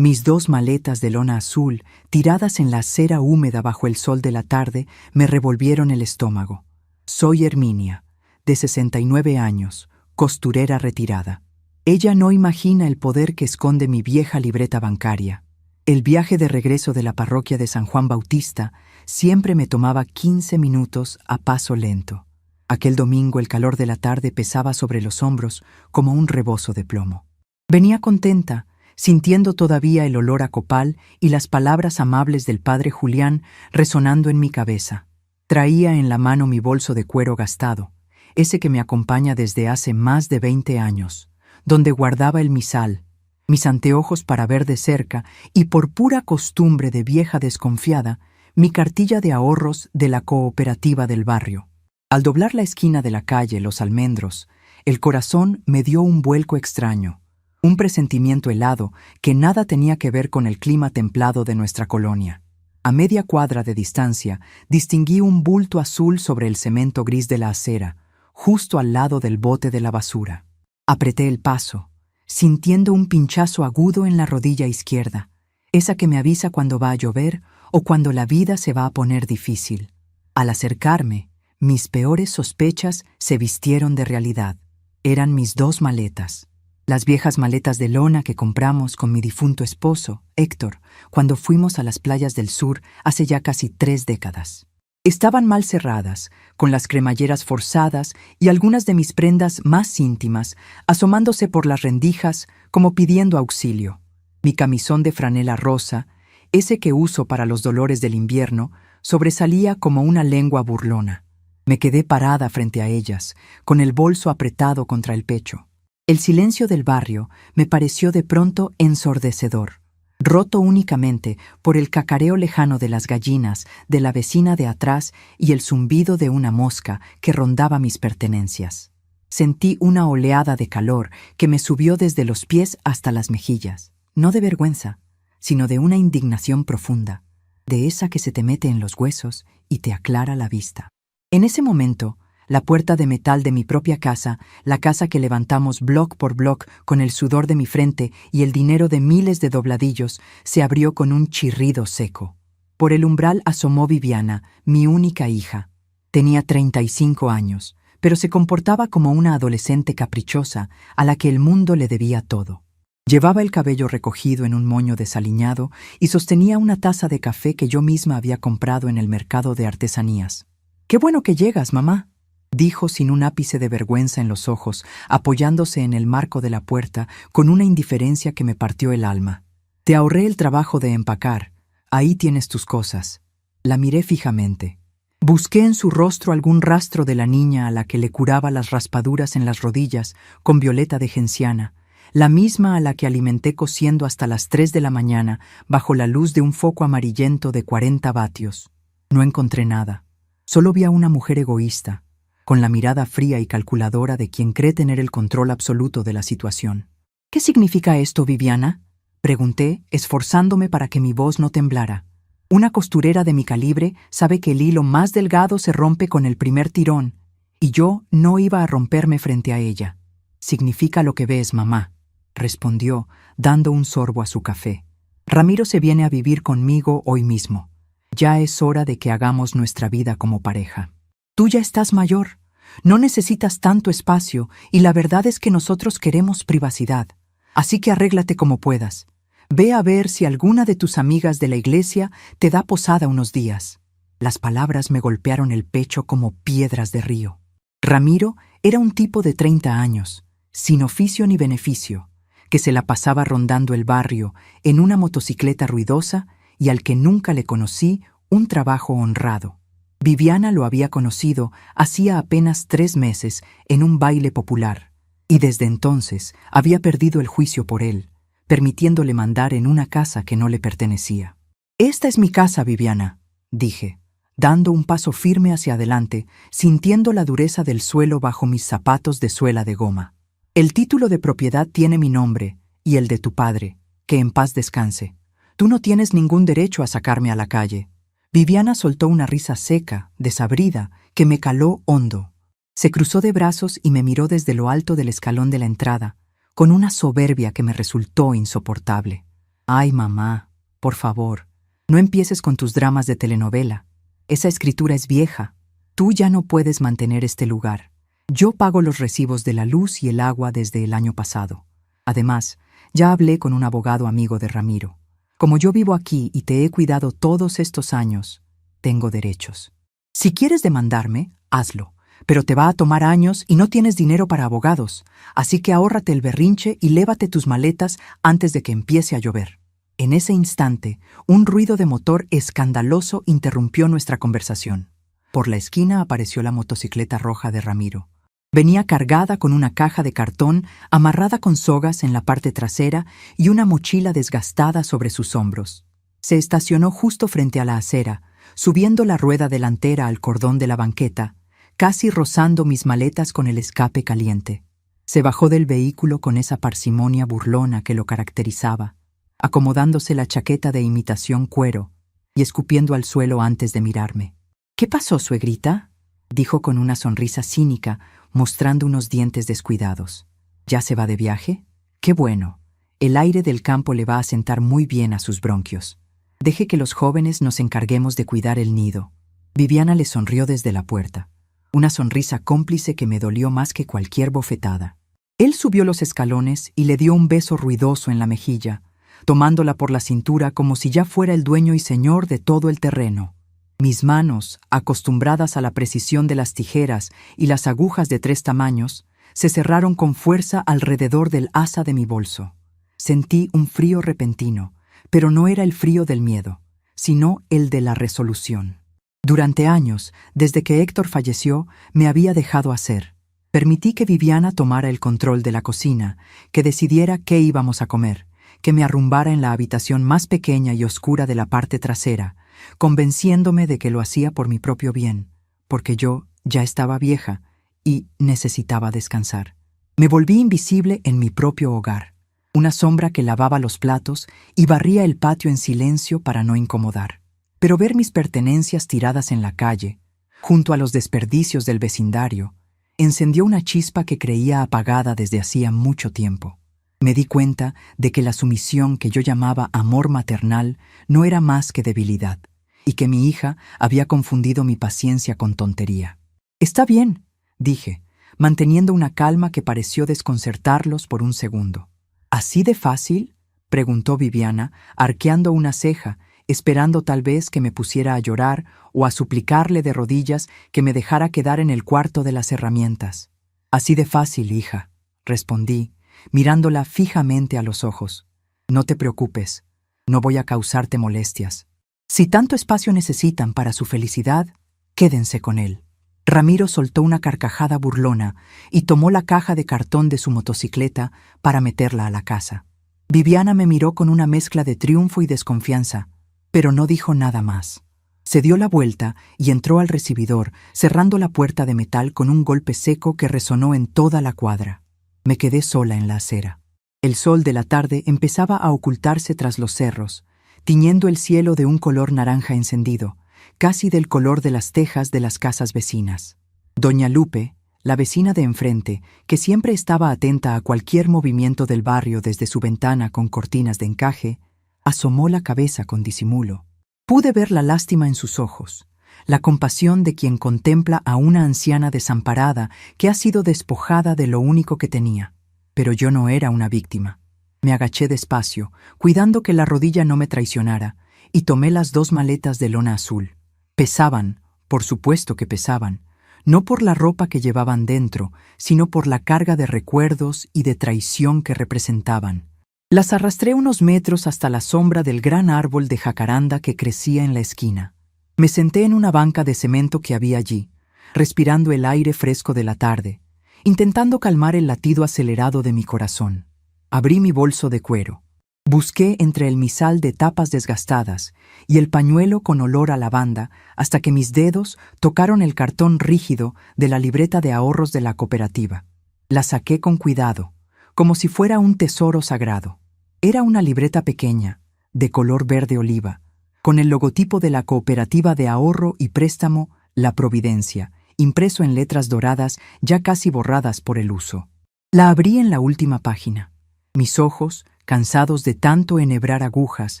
Mis 2 maletas de lona azul, tiradas en la acera húmeda bajo el sol de la tarde, me revolvieron el estómago. Soy Herminia, de 69 años, costurera retirada. Ella no imagina el poder que esconde mi vieja libreta bancaria. El viaje de regreso de la parroquia de San Juan Bautista siempre me tomaba 15 minutos a paso lento. Aquel domingo el calor de la tarde pesaba sobre los hombros como un rebozo de plomo. Venía contenta, sintiendo todavía el olor a copal y las palabras amables del padre Julián resonando en mi cabeza. Traía en la mano mi bolso de cuero gastado, ese que me acompaña desde hace más de 20 años, donde guardaba el misal, mis anteojos para ver de cerca y, por pura costumbre de vieja desconfiada, mi cartilla de ahorros de la cooperativa del barrio. Al doblar la esquina de la calle Los Almendros, el corazón me dio un vuelco extraño, un presentimiento helado que nada tenía que ver con el clima templado de nuestra colonia. A media cuadra de distancia, distinguí un bulto azul sobre el cemento gris de la acera, justo al lado del bote de la basura. Apreté el paso, sintiendo un pinchazo agudo en la rodilla izquierda, esa que me avisa cuando va a llover o cuando la vida se va a poner difícil. Al acercarme, mis peores sospechas se vistieron de realidad. Eran mis 2 maletas. Las viejas maletas de lona que compramos con mi difunto esposo, Héctor, cuando fuimos a las playas del sur hace ya casi 3 décadas. Estaban mal cerradas, con las cremalleras forzadas y algunas de mis prendas más íntimas asomándose por las rendijas como pidiendo auxilio. Mi camisón de franela rosa, ese que uso para los dolores del invierno, sobresalía como una lengua burlona. Me quedé parada frente a ellas, con el bolso apretado contra el pecho. El silencio del barrio me pareció de pronto ensordecedor, roto únicamente por el cacareo lejano de las gallinas, de la vecina de atrás y el zumbido de una mosca que rondaba mis pertenencias. Sentí una oleada de calor que me subió desde los pies hasta las mejillas, no de vergüenza, sino de una indignación profunda, de esa que se te mete en los huesos y te aclara la vista. En ese momento, la puerta de metal de mi propia casa, la casa que levantamos bloc por bloc con el sudor de mi frente y el dinero de miles de dobladillos, se abrió con un chirrido seco. Por el umbral asomó Viviana, mi única hija. Tenía 35 años, pero se comportaba como una adolescente caprichosa a la que el mundo le debía todo. Llevaba el cabello recogido en un moño desaliñado y sostenía una taza de café que yo misma había comprado en el mercado de artesanías. «¡Qué bueno que llegas, mamá!», dijo sin un ápice de vergüenza en los ojos, apoyándose en el marco de la puerta con una indiferencia que me partió el alma. «Te ahorré el trabajo de empacar. Ahí tienes tus cosas». La miré fijamente. Busqué en su rostro algún rastro de la niña a la que le curaba las raspaduras en las rodillas con violeta de genciana, la misma a la que alimenté cosiendo hasta las 3 de la mañana bajo la luz de un foco amarillento de 40 vatios. No encontré nada. Solo vi a una mujer egoísta, con la mirada fría y calculadora de quien cree tener el control absoluto de la situación. «¿Qué significa esto, Viviana?», pregunté, esforzándome para que mi voz no temblara. Una costurera de mi calibre sabe que el hilo más delgado se rompe con el primer tirón, y yo no iba a romperme frente a ella. «Significa lo que ves, mamá», respondió, dando un sorbo a su café. «Ramiro se viene a vivir conmigo hoy mismo. Ya es hora de que hagamos nuestra vida como pareja. Tú ya estás mayor, no necesitas tanto espacio y la verdad es que nosotros queremos privacidad. Así que arréglate como puedas. Ve a ver si alguna de tus amigas de la iglesia te da posada unos días». Las palabras me golpearon el pecho como piedras de río. Ramiro era un tipo de 30 años, sin oficio ni beneficio, que se la pasaba rondando el barrio en una motocicleta ruidosa y al que nunca le conocí un trabajo honrado. Viviana lo había conocido hacía apenas 3 meses en un baile popular, y desde entonces había perdido el juicio por él, permitiéndole mandar en una casa que no le pertenecía. «Esta es mi casa, Viviana», dije, dando un paso firme hacia adelante, sintiendo la dureza del suelo bajo mis zapatos de suela de goma. «El título de propiedad tiene mi nombre y el de tu padre, que en paz descanse. Tú no tienes ningún derecho a sacarme a la calle». Viviana soltó una risa seca, desabrida, que me caló hondo. Se cruzó de brazos y me miró desde lo alto del escalón de la entrada, con una soberbia que me resultó insoportable. Ay, mamá, por favor, no empieces con tus dramas de telenovela. Esa escritura es vieja. Tú ya no puedes mantener este lugar. Yo pago los recibos de la luz y el agua desde el año pasado. Además, ya hablé con un abogado amigo de Ramiro. Como yo vivo aquí y te he cuidado todos estos años, tengo derechos. Si quieres demandarme, hazlo, pero te va a tomar años y no tienes dinero para abogados, así que ahórrate el berrinche y lévate tus maletas antes de que empiece a llover. En ese instante, un ruido de motor escandaloso interrumpió nuestra conversación. Por la esquina apareció la motocicleta roja de Ramiro. Venía cargada con una caja de cartón amarrada con sogas en la parte trasera y una mochila desgastada sobre sus hombros. Se estacionó justo frente a la acera, subiendo la rueda delantera al cordón de la banqueta, casi rozando mis maletas con el escape caliente. Se bajó del vehículo con esa parsimonia burlona que lo caracterizaba, acomodándose la chaqueta de imitación cuero y escupiendo al suelo antes de mirarme. «¿Qué pasó, suegrita?», dijo con una sonrisa cínica, mostrando unos dientes descuidados. «¿Ya se va de viaje? ¡Qué bueno! El aire del campo le va a sentar muy bien a sus bronquios. Deje que los jóvenes nos encarguemos de cuidar el nido». Viviana le sonrió desde la puerta, una sonrisa cómplice que me dolió más que cualquier bofetada. Él subió los escalones y le dio un beso ruidoso en la mejilla, tomándola por la cintura como si ya fuera el dueño y señor de todo el terreno. Mis manos, acostumbradas a la precisión de las tijeras y las agujas de 3 tamaños, se cerraron con fuerza alrededor del asa de mi bolso. Sentí un frío repentino, pero no era el frío del miedo, sino el de la resolución. Durante años, desde que Héctor falleció, me había dejado hacer. Permití que Viviana tomara el control de la cocina, que decidiera qué íbamos a comer, que me arrumbara en la habitación más pequeña y oscura de la parte trasera, convenciéndome de que lo hacía por mi propio bien, porque yo ya estaba vieja y necesitaba descansar. Me volví invisible en mi propio hogar, una sombra que lavaba los platos y barría el patio en silencio para no incomodar. Pero ver mis pertenencias tiradas en la calle, junto a los desperdicios del vecindario, encendió una chispa que creía apagada desde hacía mucho tiempo. Me di cuenta de que la sumisión que yo llamaba amor maternal no era más que debilidad, y que mi hija había confundido mi paciencia con tontería. «Está bien», dije, manteniendo una calma que pareció desconcertarlos por un segundo. «¿Así de fácil?», preguntó Viviana, arqueando una ceja, esperando tal vez que me pusiera a llorar o a suplicarle de rodillas que me dejara quedar en el cuarto de las herramientas. «Así de fácil, hija», respondí, mirándola fijamente a los ojos. «No te preocupes, no voy a causarte molestias. Si tanto espacio necesitan para su felicidad, quédense con él». Ramiro soltó una carcajada burlona y tomó la caja de cartón de su motocicleta para meterla a la casa. Viviana me miró con una mezcla de triunfo y desconfianza, pero no dijo nada más. Se dio la vuelta y entró al recibidor, cerrando la puerta de metal con un golpe seco que resonó en toda la cuadra. Me quedé sola en la acera. El sol de la tarde empezaba a ocultarse tras los cerros, tiñendo el cielo de un color naranja encendido, casi del color de las tejas de las casas vecinas. Doña Lupe, la vecina de enfrente, que siempre estaba atenta a cualquier movimiento del barrio desde su ventana con cortinas de encaje, asomó la cabeza con disimulo. Pude ver la lástima en sus ojos, la compasión de quien contempla a una anciana desamparada que ha sido despojada de lo único que tenía. Pero yo no era una víctima. Me agaché despacio, cuidando que la rodilla no me traicionara, y tomé las 2 maletas de lona azul. Pesaban, por supuesto que pesaban, no por la ropa que llevaban dentro, sino por la carga de recuerdos y de traición que representaban. Las arrastré unos metros hasta la sombra del gran árbol de jacaranda que crecía en la esquina. Me senté en una banca de cemento que había allí, respirando el aire fresco de la tarde, intentando calmar el latido acelerado de mi corazón. Abrí mi bolso de cuero. Busqué entre el misal de tapas desgastadas y el pañuelo con olor a lavanda hasta que mis dedos tocaron el cartón rígido de la libreta de ahorros de la cooperativa. La saqué con cuidado, como si fuera un tesoro sagrado. Era una libreta pequeña, de color verde oliva, con el logotipo de la cooperativa de ahorro y préstamo La Providencia, impreso en letras doradas ya casi borradas por el uso. La abrí en la última página. Mis ojos, cansados de tanto enhebrar agujas,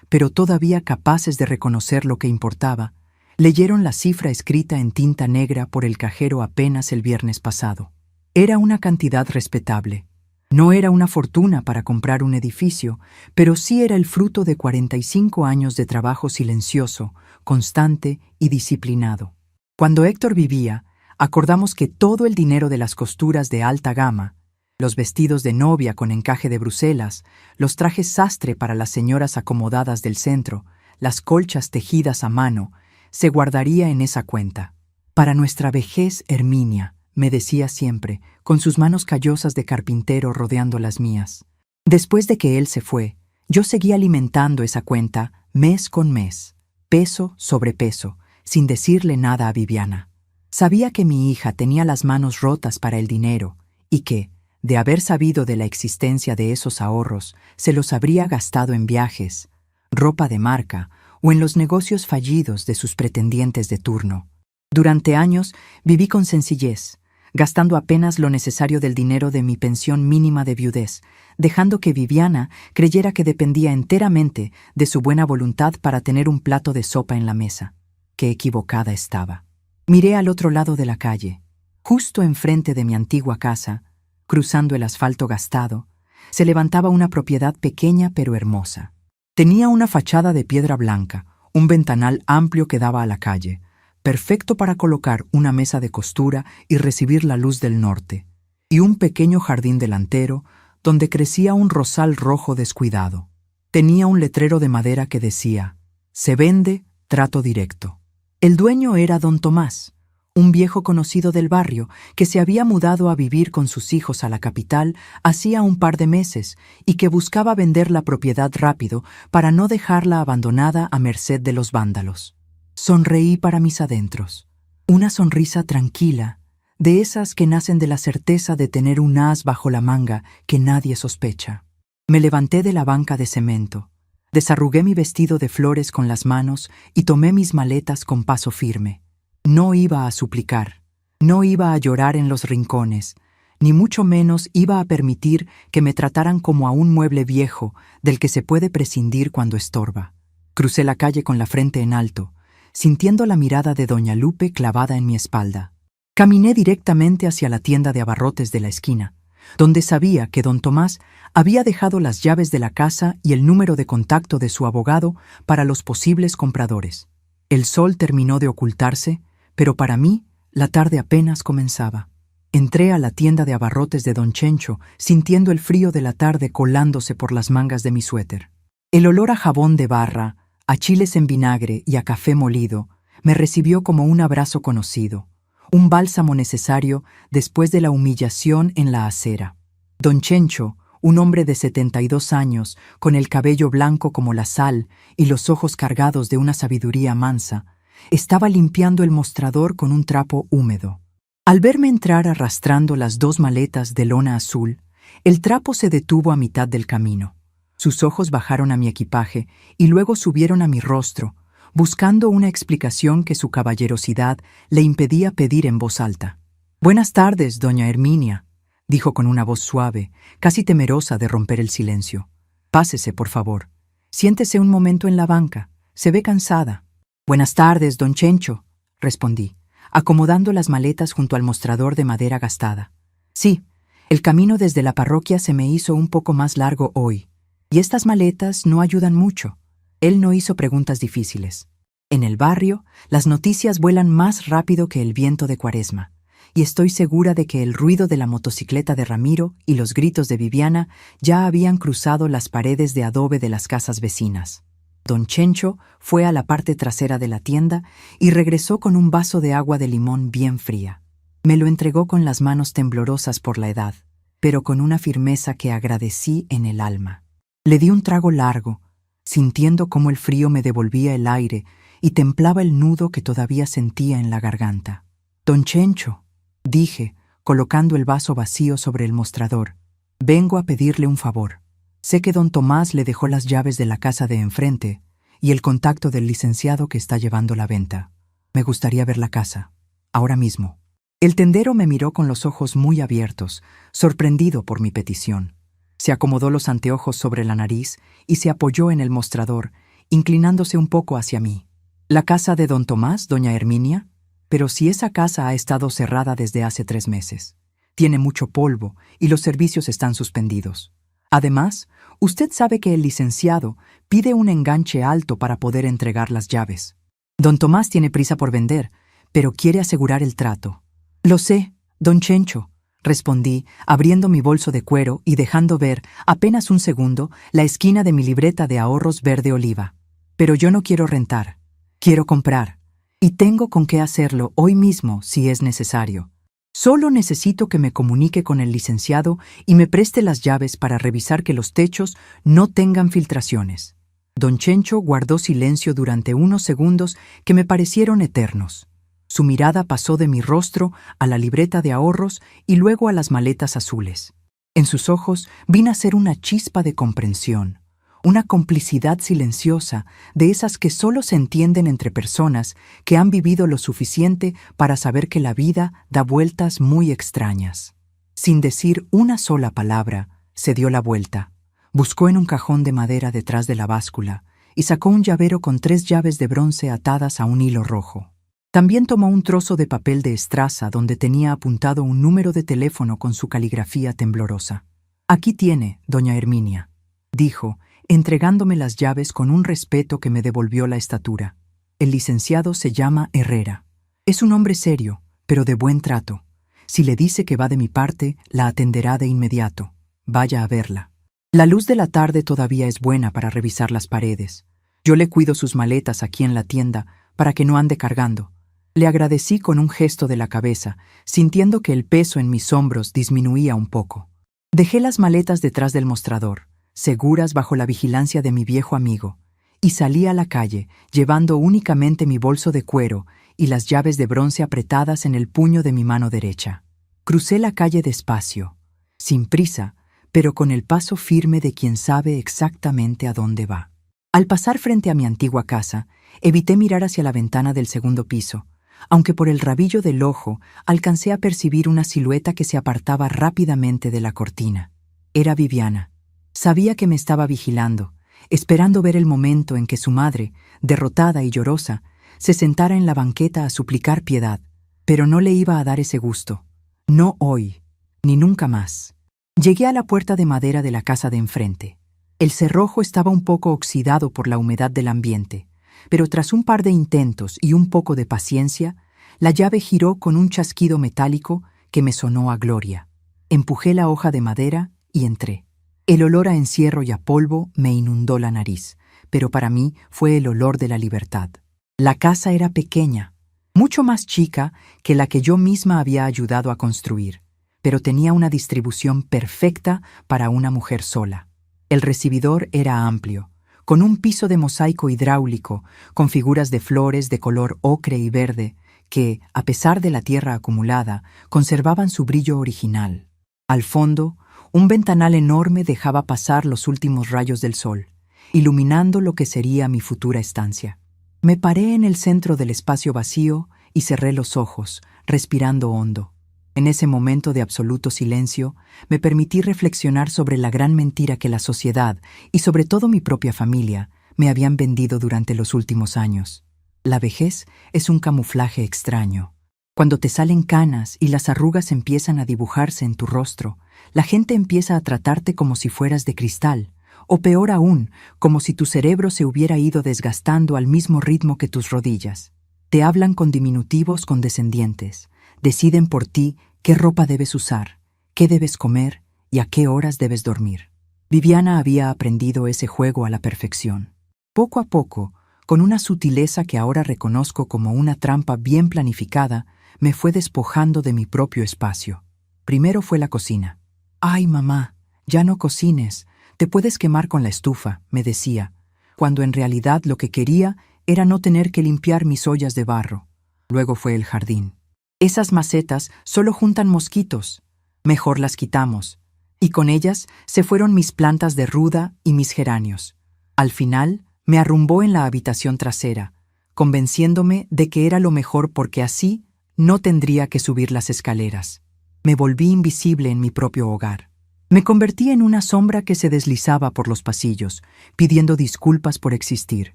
pero todavía capaces de reconocer lo que importaba, leyeron la cifra escrita en tinta negra por el cajero apenas el viernes pasado. Era una cantidad respetable. No era una fortuna para comprar un edificio, pero sí era el fruto de 45 años de trabajo silencioso, constante y disciplinado. Cuando Héctor vivía, acordamos que todo el dinero de las costuras de alta gama, los vestidos de novia con encaje de Bruselas, los trajes sastre para las señoras acomodadas del centro, las colchas tejidas a mano, se guardaría en esa cuenta. Para nuestra vejez, Herminia, me decía siempre, con sus manos callosas de carpintero rodeando las mías. Después de que él se fue, yo seguí alimentando esa cuenta mes con mes, peso sobre peso, sin decirle nada a Viviana. Sabía que mi hija tenía las manos rotas para el dinero y que, de haber sabido de la existencia de esos ahorros, se los habría gastado en viajes, ropa de marca o en los negocios fallidos de sus pretendientes de turno. Durante años viví con sencillez, gastando apenas lo necesario del dinero de mi pensión mínima de viudez, dejando que Viviana creyera que dependía enteramente de su buena voluntad para tener un plato de sopa en la mesa. Qué equivocada estaba. Miré al otro lado de la calle. Justo enfrente de mi antigua casa, cruzando el asfalto gastado, se levantaba una propiedad pequeña pero hermosa. Tenía una fachada de piedra blanca, un ventanal amplio que daba a la calle, perfecto para colocar una mesa de costura y recibir la luz del norte, y un pequeño jardín delantero donde crecía un rosal rojo descuidado. Tenía un letrero de madera que decía: «Se vende, trato directo». El dueño era don Tomás, un viejo conocido del barrio que se había mudado a vivir con sus hijos a la capital hacía un par de meses y que buscaba vender la propiedad rápido para no dejarla abandonada a merced de los vándalos. Sonreí para mis adentros. Una sonrisa tranquila, de esas que nacen de la certeza de tener un as bajo la manga que nadie sospecha. Me levanté de la banca de cemento, desarrugué mi vestido de flores con las manos y tomé mis maletas con paso firme. No iba a suplicar, no iba a llorar en los rincones, ni mucho menos iba a permitir que me trataran como a un mueble viejo del que se puede prescindir cuando estorba. Crucé la calle con la frente en alto, sintiendo la mirada de doña Lupe clavada en mi espalda. Caminé directamente hacia la tienda de abarrotes de la esquina, donde sabía que don Tomás había dejado las llaves de la casa y el número de contacto de su abogado para los posibles compradores. El sol terminó de ocultarse, pero para mí la tarde apenas comenzaba. Entré a la tienda de abarrotes de don Chencho, sintiendo el frío de la tarde colándose por las mangas de mi suéter. El olor a jabón de barra, a chiles en vinagre y a café molido me recibió como un abrazo conocido, un bálsamo necesario después de la humillación en la acera. Don Chencho, un hombre de 72 años, con el cabello blanco como la sal y los ojos cargados de una sabiduría mansa, estaba limpiando el mostrador con un trapo húmedo. Al verme entrar arrastrando las 2 maletas de lona azul, el trapo se detuvo a mitad del camino. Sus ojos bajaron a mi equipaje y luego subieron a mi rostro, buscando una explicación que su caballerosidad le impedía pedir en voz alta. «Buenas tardes, doña Herminia», dijo con una voz suave, casi temerosa de romper el silencio. «Pásese, por favor. Siéntese un momento en la banca. Se ve cansada». «Buenas tardes, don Chencho», respondí, acomodando las maletas junto al mostrador de madera gastada. «Sí, el camino desde la parroquia se me hizo un poco más largo hoy. Y estas maletas no ayudan mucho». Él no hizo preguntas difíciles. En el barrio, las noticias vuelan más rápido que el viento de Cuaresma, y estoy segura de que el ruido de la motocicleta de Ramiro y los gritos de Viviana ya habían cruzado las paredes de adobe de las casas vecinas. Don Chencho fue a la parte trasera de la tienda y regresó con un vaso de agua de limón bien fría. Me lo entregó con las manos temblorosas por la edad, pero con una firmeza que agradecí en el alma. Le di un trago largo, sintiendo cómo el frío me devolvía el aire y templaba el nudo que todavía sentía en la garganta. «Don Chencho», dije, colocando el vaso vacío sobre el mostrador, «vengo a pedirle un favor. Sé que don Tomás le dejó las llaves de la casa de enfrente y el contacto del licenciado que está llevando la venta. Me gustaría ver la casa, ahora mismo». El tendero me miró con los ojos muy abiertos, sorprendido por mi petición. Se acomodó los anteojos sobre la nariz y se apoyó en el mostrador, inclinándose un poco hacia mí. ¿La casa de don Tomás, doña Herminia? Pero si esa casa ha estado cerrada desde hace 3 meses. Tiene mucho polvo y los servicios están suspendidos. Además, usted sabe que el licenciado pide un enganche alto para poder entregar las llaves. Don Tomás tiene prisa por vender, pero quiere asegurar el trato. Lo sé, don Chencho, respondí, abriendo mi bolso de cuero y dejando ver, apenas un segundo, la esquina de mi libreta de ahorros verde oliva. Pero yo no quiero rentar, quiero comprar, y tengo con qué hacerlo hoy mismo si es necesario. Solo necesito que me comunique con el licenciado y me preste las llaves para revisar que los techos no tengan filtraciones. Don Chencho guardó silencio durante unos segundos que me parecieron eternos. Su mirada pasó de mi rostro a la libreta de ahorros y luego a las maletas azules. En sus ojos vi nacer una chispa de comprensión, una complicidad silenciosa de esas que solo se entienden entre personas que han vivido lo suficiente para saber que la vida da vueltas muy extrañas. Sin decir una sola palabra, se dio la vuelta. Buscó en un cajón de madera detrás de la báscula y sacó un llavero con 3 llaves de bronce atadas a un hilo rojo. También tomó un trozo de papel de estraza donde tenía apuntado un número de teléfono con su caligrafía temblorosa. «Aquí tiene, doña Herminia», dijo, entregándome las llaves con un respeto que me devolvió la estatura. «El licenciado se llama Herrera. Es un hombre serio, pero de buen trato. Si le dice que va de mi parte, la atenderá de inmediato. Vaya a verla. La luz de la tarde todavía es buena para revisar las paredes. Yo le cuido sus maletas aquí en la tienda para que no ande cargando». Le agradecí con un gesto de la cabeza, sintiendo que el peso en mis hombros disminuía un poco. Dejé las maletas detrás del mostrador, seguras bajo la vigilancia de mi viejo amigo, y salí a la calle, llevando únicamente mi bolso de cuero y las llaves de bronce apretadas en el puño de mi mano derecha. Crucé la calle despacio, sin prisa, pero con el paso firme de quien sabe exactamente a dónde va. Al pasar frente a mi antigua casa, evité mirar hacia la ventana del segundo piso, aunque por el rabillo del ojo alcancé a percibir una silueta que se apartaba rápidamente de la cortina. Era Viviana. Sabía que me estaba vigilando, esperando ver el momento en que su madre, derrotada y llorosa, se sentara en la banqueta a suplicar piedad, pero no le iba a dar ese gusto. No hoy, ni nunca más. Llegué a la puerta de madera de la casa de enfrente. El cerrojo estaba un poco oxidado por la humedad del ambiente, pero tras un par de intentos y un poco de paciencia, la llave giró con un chasquido metálico que me sonó a gloria. Empujé la hoja de madera y entré. El olor a encierro y a polvo me inundó la nariz, pero para mí fue el olor de la libertad. La casa era pequeña, mucho más chica que la que yo misma había ayudado a construir, pero tenía una distribución perfecta para una mujer sola. El recibidor era amplio, con un piso de mosaico hidráulico, con figuras de flores de color ocre y verde, que, a pesar de la tierra acumulada, conservaban su brillo original. Al fondo, un ventanal enorme dejaba pasar los últimos rayos del sol, iluminando lo que sería mi futura estancia. Me paré en el centro del espacio vacío y cerré los ojos, respirando hondo. En ese momento de absoluto silencio, me permití reflexionar sobre la gran mentira que la sociedad, y sobre todo mi propia familia, me habían vendido durante los últimos años. La vejez es un camuflaje extraño. Cuando te salen canas y las arrugas empiezan a dibujarse en tu rostro, la gente empieza a tratarte como si fueras de cristal, o peor aún, como si tu cerebro se hubiera ido desgastando al mismo ritmo que tus rodillas. Te hablan con diminutivos condescendientes. Deciden por ti qué ropa debes usar, qué debes comer y a qué horas debes dormir. Viviana había aprendido ese juego a la perfección. Poco a poco, con una sutileza que ahora reconozco como una trampa bien planificada, me fue despojando de mi propio espacio. Primero fue la cocina. «Ay, mamá, ya no cocines, te puedes quemar con la estufa», me decía, cuando en realidad lo que quería era no tener que limpiar mis ollas de barro. Luego fue el jardín. «Esas macetas solo juntan mosquitos. Mejor las quitamos». Y con ellas se fueron mis plantas de ruda y mis geranios. Al final, me arrumbó en la habitación trasera, convenciéndome de que era lo mejor porque así no tendría que subir las escaleras. Me volví invisible en mi propio hogar. Me convertí en una sombra que se deslizaba por los pasillos, pidiendo disculpas por existir,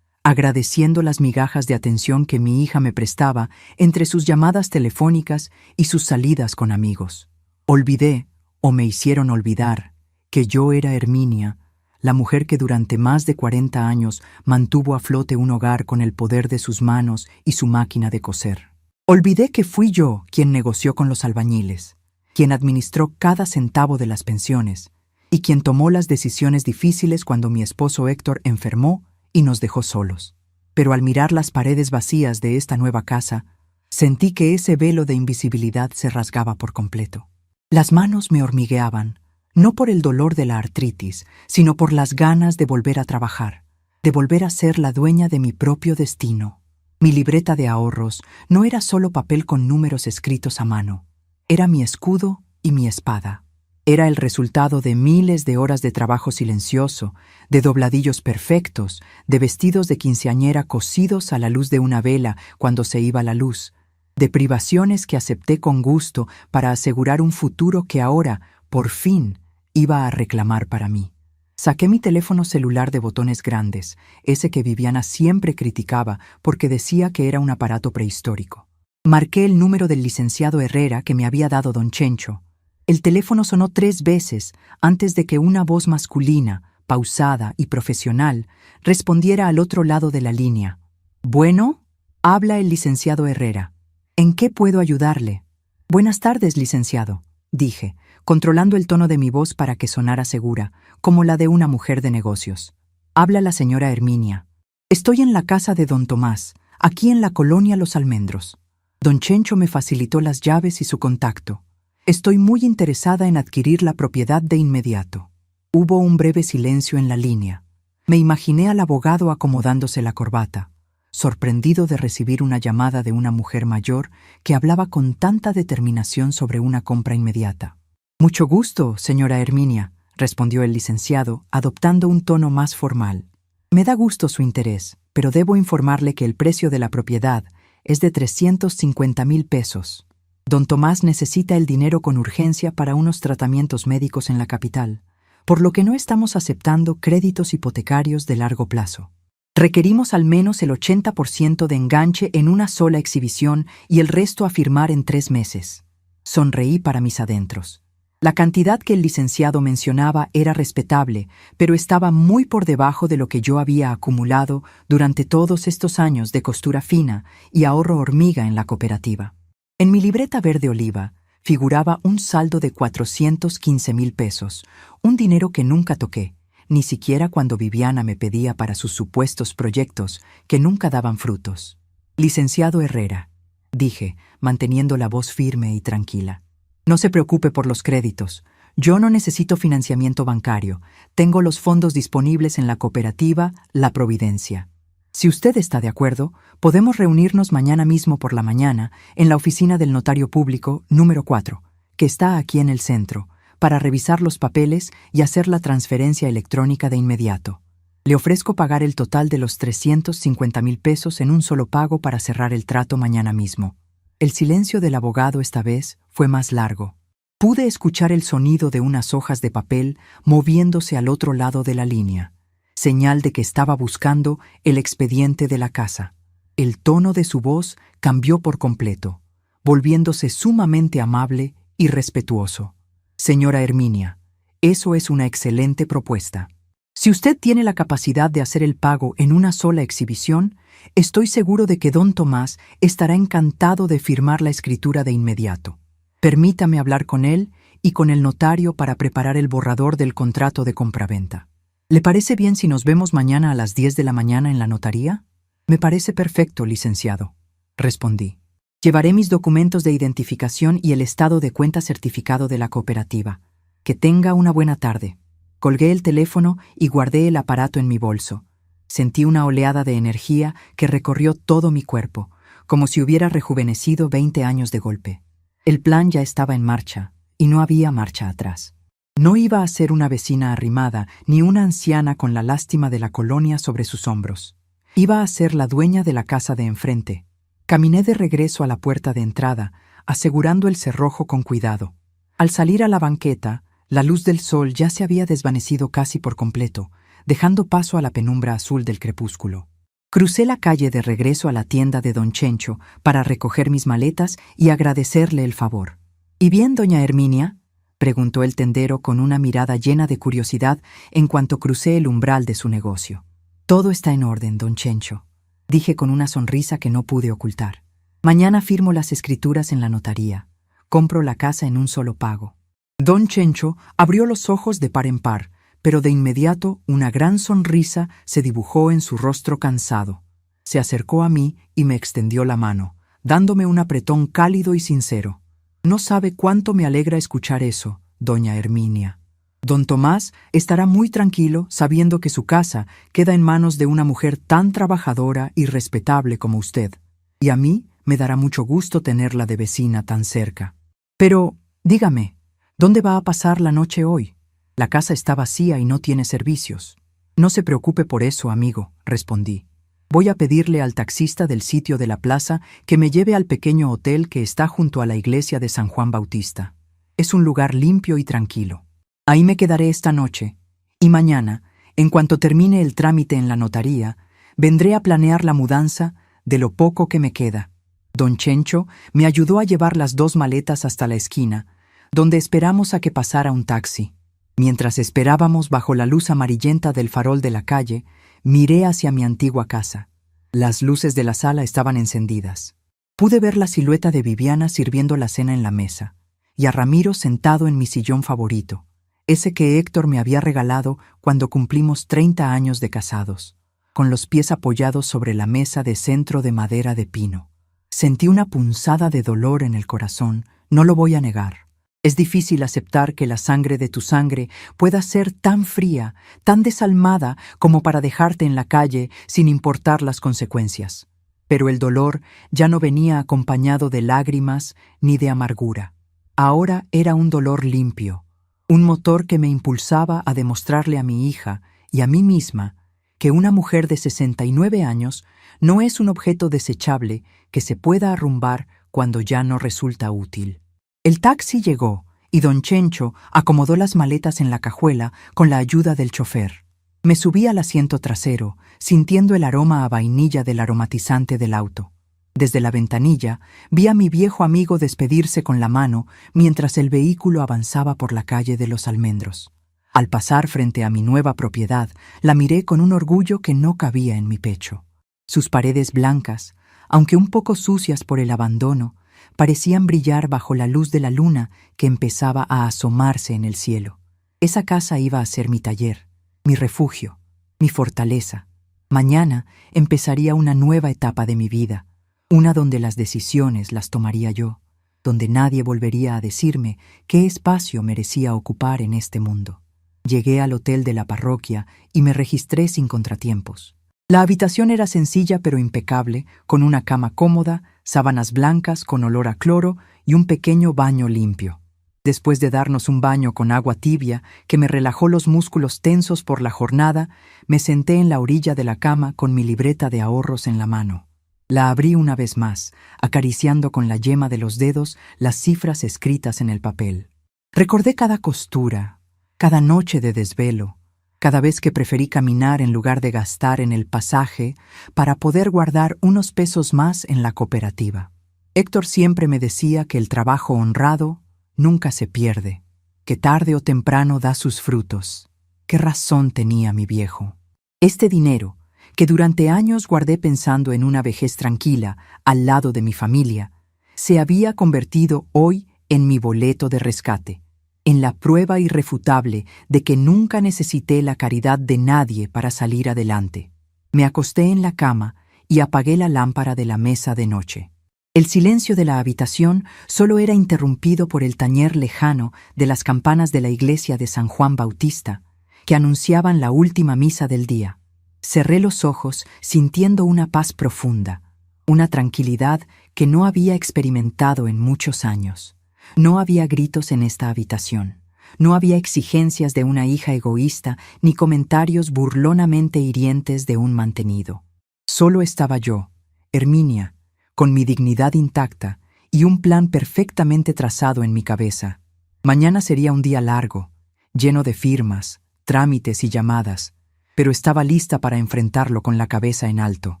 agradeciendo las migajas de atención que mi hija me prestaba entre sus llamadas telefónicas y sus salidas con amigos. Olvidé, o me hicieron olvidar, que yo era Herminia, la mujer que durante más de 40 años mantuvo a flote un hogar con el poder de sus manos y su máquina de coser. Olvidé que fui yo quien negoció con los albañiles, quien administró cada centavo de las pensiones y quien tomó las decisiones difíciles cuando mi esposo Héctor enfermó y nos dejó solos. Pero al mirar las paredes vacías de esta nueva casa, sentí que ese velo de invisibilidad se rasgaba por completo. Las manos me hormigueaban, no por el dolor de la artritis, sino por las ganas de volver a trabajar, de volver a ser la dueña de mi propio destino. Mi libreta de ahorros no era solo papel con números escritos a mano. Era mi escudo y mi espada. Era el resultado de miles de horas de trabajo silencioso, de dobladillos perfectos, de vestidos de quinceañera cosidos a la luz de una vela cuando se iba la luz, de privaciones que acepté con gusto para asegurar un futuro que ahora, por fin, iba a reclamar para mí. Saqué mi teléfono celular de botones grandes, ese que Viviana siempre criticaba porque decía que era un aparato prehistórico. Marqué el número del licenciado Herrera que me había dado don Chencho. El teléfono sonó 3 veces antes de que una voz masculina, pausada y profesional, respondiera al otro lado de la línea. «Bueno, habla el licenciado Herrera. ¿En qué puedo ayudarle?» «Buenas tardes, licenciado», dije, controlando el tono de mi voz para que sonara segura, como la de una mujer de negocios. «Habla la señora Herminia. Estoy en la casa de don Tomás, aquí en la colonia Los Almendros. Don Chencho me facilitó las llaves y su contacto. Estoy muy interesada en adquirir la propiedad de inmediato». Hubo un breve silencio en la línea. Me imaginé al abogado acomodándose la corbata, sorprendido de recibir una llamada de una mujer mayor que hablaba con tanta determinación sobre una compra inmediata. «Mucho gusto, señora Herminia», respondió el licenciado, adoptando un tono más formal. «Me da gusto su interés, pero debo informarle que el precio de la propiedad es de 350,000 pesos. Don Tomás necesita el dinero con urgencia para unos tratamientos médicos en la capital, por lo que no estamos aceptando créditos hipotecarios de largo plazo. Requerimos al menos el 80% de enganche en una sola exhibición y el resto a firmar en 3 meses. Sonreí para mis adentros. La cantidad que el licenciado mencionaba era respetable, pero estaba muy por debajo de lo que yo había acumulado durante todos estos años de costura fina y ahorro hormiga en la cooperativa. En mi libreta verde oliva figuraba un saldo de 415,000 pesos, un dinero que nunca toqué, ni siquiera cuando Viviana me pedía para sus supuestos proyectos que nunca daban frutos. «Licenciado Herrera», dije, manteniendo la voz firme y tranquila. «No se preocupe por los créditos. Yo no necesito financiamiento bancario. Tengo los fondos disponibles en la cooperativa La Providencia. Si usted está de acuerdo, podemos reunirnos mañana mismo por la mañana en la oficina del notario público número 4, que está aquí en el centro, para revisar los papeles y hacer la transferencia electrónica de inmediato. Le ofrezco pagar el total de los 350,000 pesos en un solo pago para cerrar el trato mañana mismo». El silencio del abogado esta vez fue más largo. Pude escuchar el sonido de unas hojas de papel moviéndose al otro lado de la línea, señal de que estaba buscando el expediente de la casa. El tono de su voz cambió por completo, volviéndose sumamente amable y respetuoso. «Señora Herminia, eso es una excelente propuesta. Si usted tiene la capacidad de hacer el pago en una sola exhibición, estoy seguro de que don Tomás estará encantado de firmar la escritura de inmediato. Permítame hablar con él y con el notario para preparar el borrador del contrato de compraventa. ¿Le parece bien si nos vemos mañana a las 10 de la mañana en la notaría?» «Me parece perfecto, licenciado», respondí. «Llevaré mis documentos de identificación y el estado de cuenta certificado de la cooperativa. Que tenga una buena tarde». Colgué el teléfono y guardé el aparato en mi bolso. Sentí una oleada de energía que recorrió todo mi cuerpo, como si hubiera rejuvenecido 20 años de golpe. El plan ya estaba en marcha, y no había marcha atrás. No iba a ser una vecina arrimada, ni una anciana con la lástima de la colonia sobre sus hombros. Iba a ser la dueña de la casa de enfrente. Caminé de regreso a la puerta de entrada, asegurando el cerrojo con cuidado. Al salir a la banqueta, La luz del sol ya se había desvanecido casi por completo, dejando paso a la penumbra azul del crepúsculo. Crucé la calle de regreso a la tienda de don Chencho para recoger mis maletas y agradecerle el favor. «¿Y bien, doña Herminia?», preguntó el tendero con una mirada llena de curiosidad en cuanto crucé el umbral de su negocio. «Todo está en orden, don Chencho», dije con una sonrisa que no pude ocultar. «Mañana firmo las escrituras en la notaría. Compro la casa en un solo pago». Don Chencho abrió los ojos de par en par, pero de inmediato una gran sonrisa se dibujó en su rostro cansado. Se acercó a mí y me extendió la mano, dándome un apretón cálido y sincero. «No sabe cuánto me alegra escuchar eso, doña Herminia. Don Tomás estará muy tranquilo sabiendo que su casa queda en manos de una mujer tan trabajadora y respetable como usted, y a mí me dará mucho gusto tenerla de vecina tan cerca. Pero, dígame, ¿dónde va a pasar la noche hoy? La casa está vacía y no tiene servicios». «No se preocupe por eso, amigo», respondí. «Voy a pedirle al taxista del sitio de la plaza que me lleve al pequeño hotel que está junto a la iglesia de San Juan Bautista. Es un lugar limpio y tranquilo. Ahí me quedaré esta noche, y mañana, en cuanto termine el trámite en la notaría, vendré a planear la mudanza de lo poco que me queda». Don Chencho me ayudó a llevar las 2 maletas hasta la esquina, donde esperamos a que pasara un taxi. Mientras esperábamos bajo la luz amarillenta del farol de la calle, miré hacia mi antigua casa. Las luces de la sala estaban encendidas. Pude ver la silueta de Viviana sirviendo la cena en la mesa, y a Ramiro sentado en mi sillón favorito, ese que Héctor me había regalado cuando cumplimos 30 años de casados, con los pies apoyados sobre la mesa de centro de madera de pino. Sentí una punzada de dolor en el corazón, no lo voy a negar. Es difícil aceptar que la sangre de tu sangre pueda ser tan fría, tan desalmada como para dejarte en la calle sin importar las consecuencias. Pero el dolor ya no venía acompañado de lágrimas ni de amargura. Ahora era un dolor limpio, un motor que me impulsaba a demostrarle a mi hija y a mí misma que una mujer de 69 años no es un objeto desechable que se pueda arrumbar cuando ya no resulta útil. El taxi llegó y don Chencho acomodó las maletas en la cajuela con la ayuda del chofer. Me subí al asiento trasero, sintiendo el aroma a vainilla del aromatizante del auto. Desde la ventanilla vi a mi viejo amigo despedirse con la mano mientras el vehículo avanzaba por la calle de los Almendros. Al pasar frente a mi nueva propiedad, la miré con un orgullo que no cabía en mi pecho. Sus paredes blancas, aunque un poco sucias por el abandono, parecían brillar bajo la luz de la luna que empezaba a asomarse en el cielo. Esa casa iba a ser mi taller, mi refugio, mi fortaleza. Mañana empezaría una nueva etapa de mi vida, una donde las decisiones las tomaría yo, donde nadie volvería a decirme qué espacio merecía ocupar en este mundo. Llegué al hotel de la parroquia y me registré sin contratiempos. La habitación era sencilla pero impecable, con una cama cómoda, sábanas blancas con olor a cloro y un pequeño baño limpio. Después de darnos un baño con agua tibia que me relajó los músculos tensos por la jornada, me senté en la orilla de la cama con mi libreta de ahorros en la mano. La abrí una vez más, acariciando con la yema de los dedos las cifras escritas en el papel. Recordé cada costura, cada noche de desvelo, cada vez que preferí caminar en lugar de gastar en el pasaje para poder guardar unos pesos más en la cooperativa. Héctor siempre me decía que el trabajo honrado nunca se pierde, que tarde o temprano da sus frutos. ¿Qué razón tenía mi viejo? Este dinero, que durante años guardé pensando en una vejez tranquila al lado de mi familia, se había convertido hoy en mi boleto de rescate, en la prueba irrefutable de que nunca necesité la caridad de nadie para salir adelante. Me acosté en la cama y apagué la lámpara de la mesa de noche. El silencio de la habitación solo era interrumpido por el tañer lejano de las campanas de la iglesia de San Juan Bautista, que anunciaban la última misa del día. Cerré los ojos sintiendo una paz profunda, una tranquilidad que no había experimentado en muchos años. No había gritos en esta habitación. No había exigencias de una hija egoísta ni comentarios burlonamente hirientes de un mantenido. Solo estaba yo, Herminia, con mi dignidad intacta y un plan perfectamente trazado en mi cabeza. Mañana sería un día largo, lleno de firmas, trámites y llamadas, pero estaba lista para enfrentarlo con la cabeza en alto.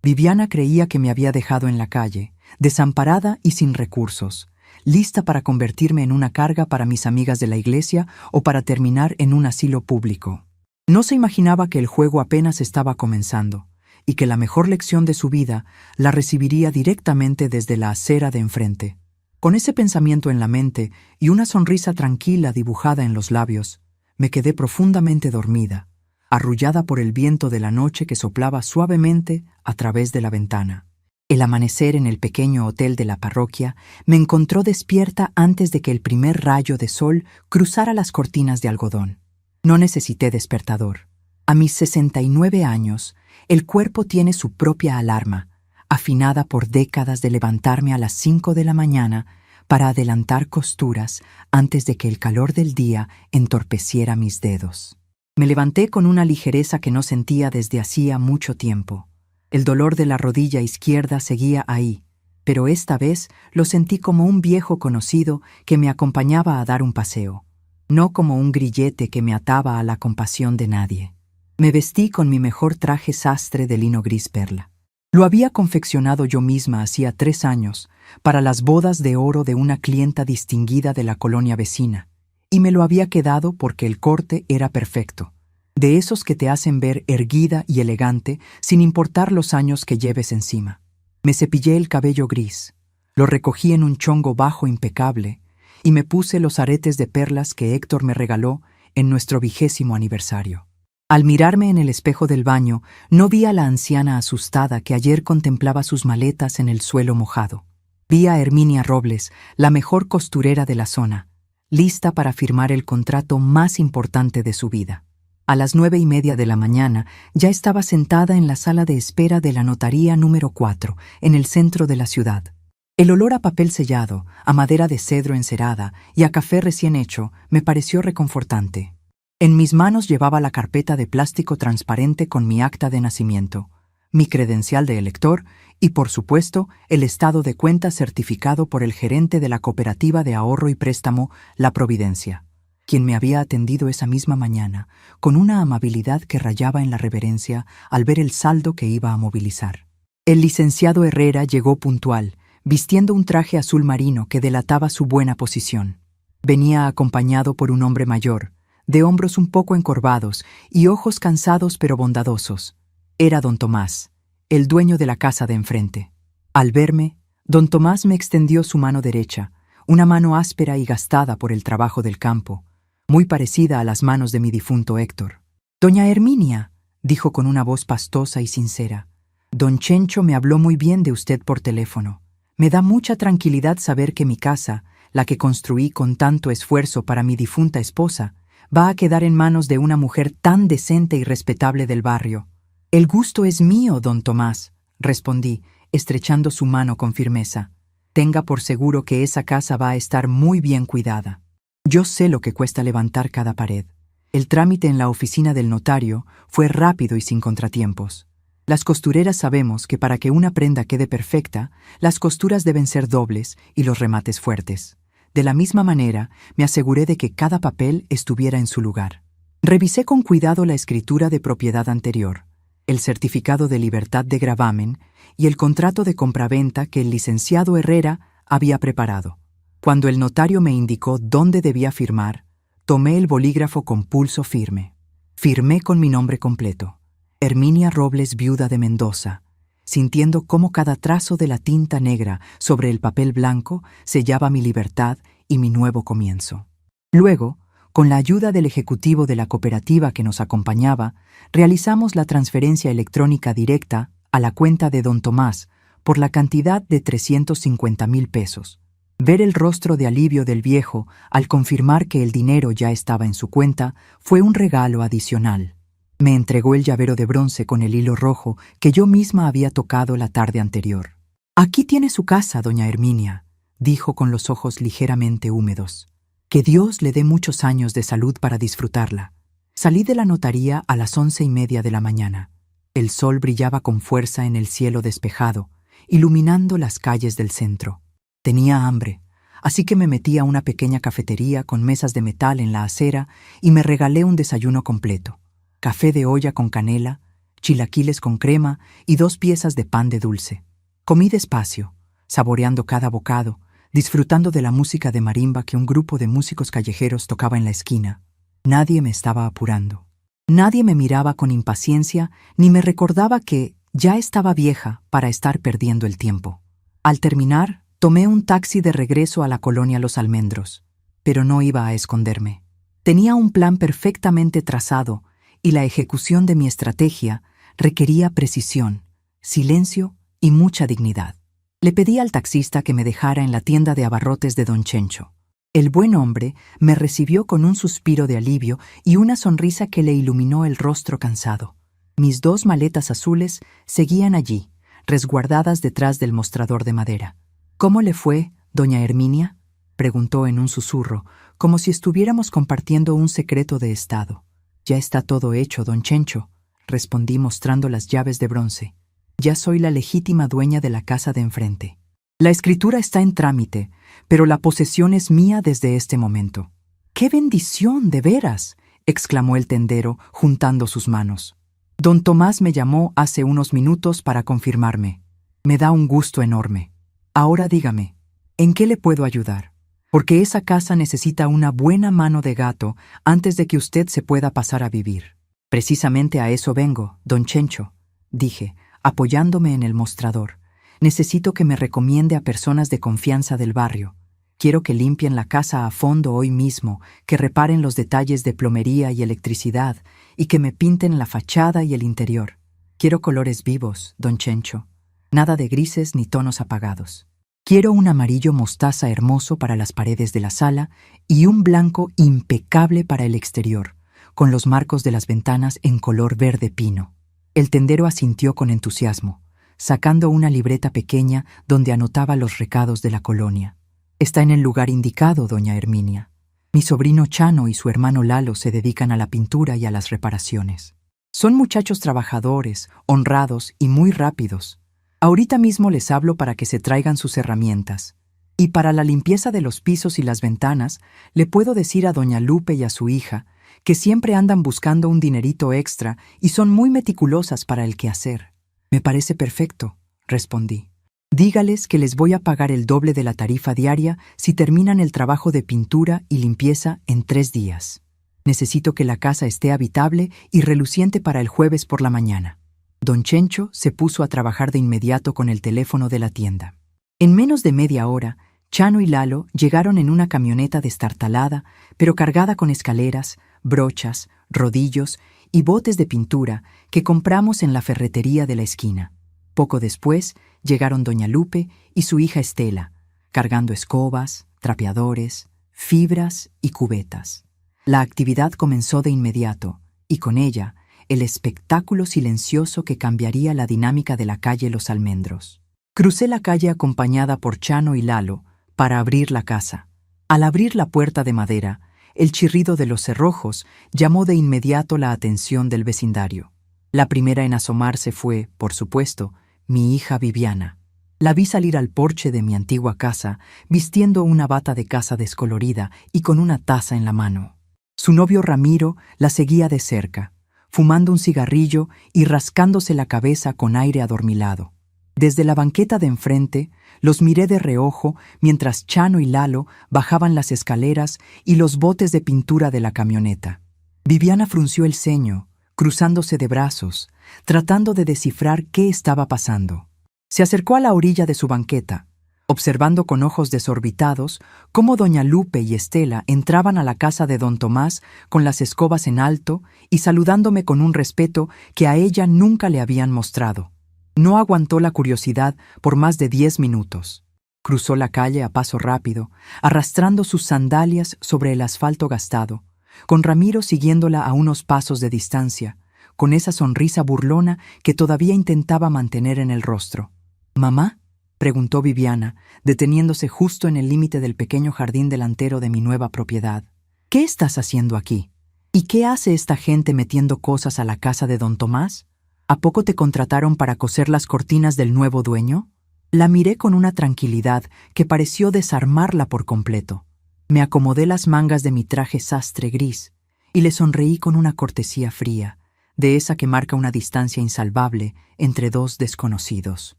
Viviana creía que me había dejado en la calle, desamparada y sin recursos, lista para convertirme en una carga para mis amigas de la iglesia o para terminar en un asilo público. No se imaginaba que el juego apenas estaba comenzando y que la mejor lección de su vida la recibiría directamente desde la acera de enfrente. Con ese pensamiento en la mente y una sonrisa tranquila dibujada en los labios, me quedé profundamente dormida, arrullada por el viento de la noche que soplaba suavemente a través de la ventana. El amanecer en el pequeño hotel de la parroquia me encontró despierta antes de que el primer rayo de sol cruzara las cortinas de algodón. No necesité despertador. A mis 69 años, el cuerpo tiene su propia alarma, afinada por décadas de levantarme a las 5 de la mañana para adelantar costuras antes de que el calor del día entorpeciera mis dedos. Me levanté con una ligereza que no sentía desde hacía mucho tiempo. El dolor de la rodilla izquierda seguía ahí, pero esta vez lo sentí como un viejo conocido que me acompañaba a dar un paseo, no como un grillete que me ataba a la compasión de nadie. Me vestí con mi mejor traje sastre de lino gris perla. Lo había confeccionado yo misma hacía 3 años para las bodas de oro de una clienta distinguida de la colonia vecina, y me lo había quedado porque el corte era perfecto, de esos que te hacen ver erguida y elegante sin importar los años que lleves encima. Me cepillé el cabello gris, lo recogí en un chongo bajo impecable y me puse los aretes de perlas que Héctor me regaló en nuestro 20º aniversario. Al mirarme en el espejo del baño, no vi a la anciana asustada que ayer contemplaba sus maletas en el suelo mojado. Vi a Herminia Robles, la mejor costurera de la zona, lista para firmar el contrato más importante de su vida. A las 9:30 de la mañana ya estaba sentada en la sala de espera de la notaría número 4, en el centro de la ciudad. El olor a papel sellado, a madera de cedro encerada y a café recién hecho me pareció reconfortante. En mis manos llevaba la carpeta de plástico transparente con mi acta de nacimiento, mi credencial de elector y, por supuesto, el estado de cuenta certificado por el gerente de la cooperativa de ahorro y préstamo La Providencia, quien me había atendido esa misma mañana con una amabilidad que rayaba en la reverencia al ver el saldo que iba a movilizar. El licenciado Herrera llegó puntual, vistiendo un traje azul marino que delataba su buena posición. Venía acompañado por un hombre mayor, de hombros un poco encorvados y ojos cansados pero bondadosos. Era don Tomás, el dueño de la casa de enfrente. Al verme, don Tomás me extendió su mano derecha, una mano áspera y gastada por el trabajo del campo, muy parecida a las manos de mi difunto Héctor. «Doña Herminia», dijo con una voz pastosa y sincera, «don Chencho me habló muy bien de usted por teléfono. Me da mucha tranquilidad saber que mi casa, la que construí con tanto esfuerzo para mi difunta esposa, va a quedar en manos de una mujer tan decente y respetable del barrio». «El gusto es mío, don Tomás», respondí, estrechando su mano con firmeza. «Tenga por seguro que esa casa va a estar muy bien cuidada. Yo sé lo que cuesta levantar cada pared. El trámite en la oficina del notario fue rápido y sin contratiempos. Las costureras sabemos que para que una prenda quede perfecta, las costuras deben ser dobles y los remates fuertes. De la misma manera, me aseguré de que cada papel estuviera en su lugar. Revisé con cuidado la escritura de propiedad anterior, el certificado de libertad de gravamen y el contrato de compraventa que el licenciado Herrera había preparado. Cuando el notario me indicó dónde debía firmar, tomé el bolígrafo con pulso firme. Firmé con mi nombre completo, Herminia Robles, viuda de Mendoza, sintiendo cómo cada trazo de la tinta negra sobre el papel blanco sellaba mi libertad y mi nuevo comienzo. Luego, con la ayuda del ejecutivo de la cooperativa que nos acompañaba, realizamos la transferencia electrónica directa a la cuenta de don Tomás por la cantidad de 350,000 pesos. Ver el rostro de alivio del viejo al confirmar que el dinero ya estaba en su cuenta fue un regalo adicional. Me entregó el llavero de bronce con el hilo rojo que yo misma había tocado la tarde anterior. «Aquí tiene su casa, doña Herminia», dijo con los ojos ligeramente húmedos. «Que Dios le dé muchos años de salud para disfrutarla». Salí de la notaría a las 11:30 de la mañana. El sol brillaba con fuerza en el cielo despejado, iluminando las calles del centro. Tenía hambre, así que me metí a una pequeña cafetería con mesas de metal en la acera y me regalé un desayuno completo: café de olla con canela, chilaquiles con crema y 2 piezas de pan de dulce. Comí despacio, saboreando cada bocado, disfrutando de la música de marimba que un grupo de músicos callejeros tocaba en la esquina. Nadie me estaba apurando. Nadie me miraba con impaciencia ni me recordaba que ya estaba vieja para estar perdiendo el tiempo. Al terminar, tomé un taxi de regreso a la colonia Los Almendros, pero no iba a esconderme. Tenía un plan perfectamente trazado y la ejecución de mi estrategia requería precisión, silencio y mucha dignidad. Le pedí al taxista que me dejara en la tienda de abarrotes de don Chencho. El buen hombre me recibió con un suspiro de alivio y una sonrisa que le iluminó el rostro cansado. Mis 2 maletas azules seguían allí, resguardadas detrás del mostrador de madera. «¿Cómo le fue, doña Herminia?», preguntó en un susurro, como si estuviéramos compartiendo un secreto de estado. «Ya está todo hecho, don Chencho», respondí mostrando las llaves de bronce. «Ya soy la legítima dueña de la casa de enfrente. La escritura está en trámite, pero la posesión es mía desde este momento». «¡Qué bendición, de veras!», exclamó el tendero, juntando sus manos. «Don Tomás me llamó hace unos minutos para confirmarme. Me da un gusto enorme. Ahora dígame, ¿en qué le puedo ayudar? Porque esa casa necesita una buena mano de gato antes de que usted se pueda pasar a vivir». «Precisamente a eso vengo, don Chencho», dije, apoyándome en el mostrador. «Necesito que me recomiende a personas de confianza del barrio. Quiero que limpien la casa a fondo hoy mismo, que reparen los detalles de plomería y electricidad, y que me pinten la fachada y el interior. Quiero colores vivos, don Chencho. Nada de grises ni tonos apagados. Quiero un amarillo mostaza hermoso para las paredes de la sala y un blanco impecable para el exterior, con los marcos de las ventanas en color verde pino». El tendero asintió con entusiasmo, sacando una libreta pequeña donde anotaba los recados de la colonia. «Está en el lugar indicado, doña Herminia. Mi sobrino Chano y su hermano Lalo se dedican a la pintura y a las reparaciones. Son muchachos trabajadores, honrados y muy rápidos. Ahorita mismo les hablo para que se traigan sus herramientas. Y para la limpieza de los pisos y las ventanas, le puedo decir a doña Lupe y a su hija que siempre andan buscando un dinerito extra y son muy meticulosas para el quehacer». «Me parece perfecto», respondí. «Dígales que les voy a pagar el doble de la tarifa diaria si terminan el trabajo de pintura y limpieza en 3 días. Necesito que la casa esté habitable y reluciente para el jueves por la mañana». Don Chencho se puso a trabajar de inmediato con el teléfono de la tienda. En menos de media hora, Chano y Lalo llegaron en una camioneta destartalada, pero cargada con escaleras, brochas, rodillos y botes de pintura que compramos en la ferretería de la esquina. Poco después llegaron doña Lupe y su hija Estela, cargando escobas, trapeadores, fibras y cubetas. La actividad comenzó de inmediato, y con ella el espectáculo silencioso que cambiaría la dinámica de la calle Los Almendros. Crucé la calle acompañada por Chano y Lalo para abrir la casa. Al abrir la puerta de madera, el chirrido de los cerrojos llamó de inmediato la atención del vecindario. La primera en asomarse fue, por supuesto, mi hija Viviana. La vi salir al porche de mi antigua casa, vistiendo una bata de casa descolorida y con una taza en la mano. Su novio Ramiro la seguía de cerca, fumando un cigarrillo y rascándose la cabeza con aire adormilado. Desde la banqueta de enfrente, los miré de reojo mientras Chano y Lalo bajaban las escaleras y los botes de pintura de la camioneta. Viviana frunció el ceño, cruzándose de brazos, tratando de descifrar qué estaba pasando. Se acercó a la orilla de su banqueta, observando con ojos desorbitados cómo doña Lupe y Estela entraban a la casa de don Tomás con las escobas en alto y saludándome con un respeto que a ella nunca le habían mostrado. No aguantó la curiosidad por más de 10 minutos. Cruzó la calle a paso rápido, arrastrando sus sandalias sobre el asfalto gastado, con Ramiro siguiéndola a unos pasos de distancia, con esa sonrisa burlona que todavía intentaba mantener en el rostro. «¿Mamá?», preguntó Viviana, deteniéndose justo en el límite del pequeño jardín delantero de mi nueva propiedad. «¿Qué estás haciendo aquí? ¿Y qué hace esta gente metiendo cosas a la casa de don Tomás? ¿A poco te contrataron para coser las cortinas del nuevo dueño?». La miré con una tranquilidad que pareció desarmarla por completo. Me acomodé las mangas de mi traje sastre gris y le sonreí con una cortesía fría, de esa que marca una distancia insalvable entre dos desconocidos.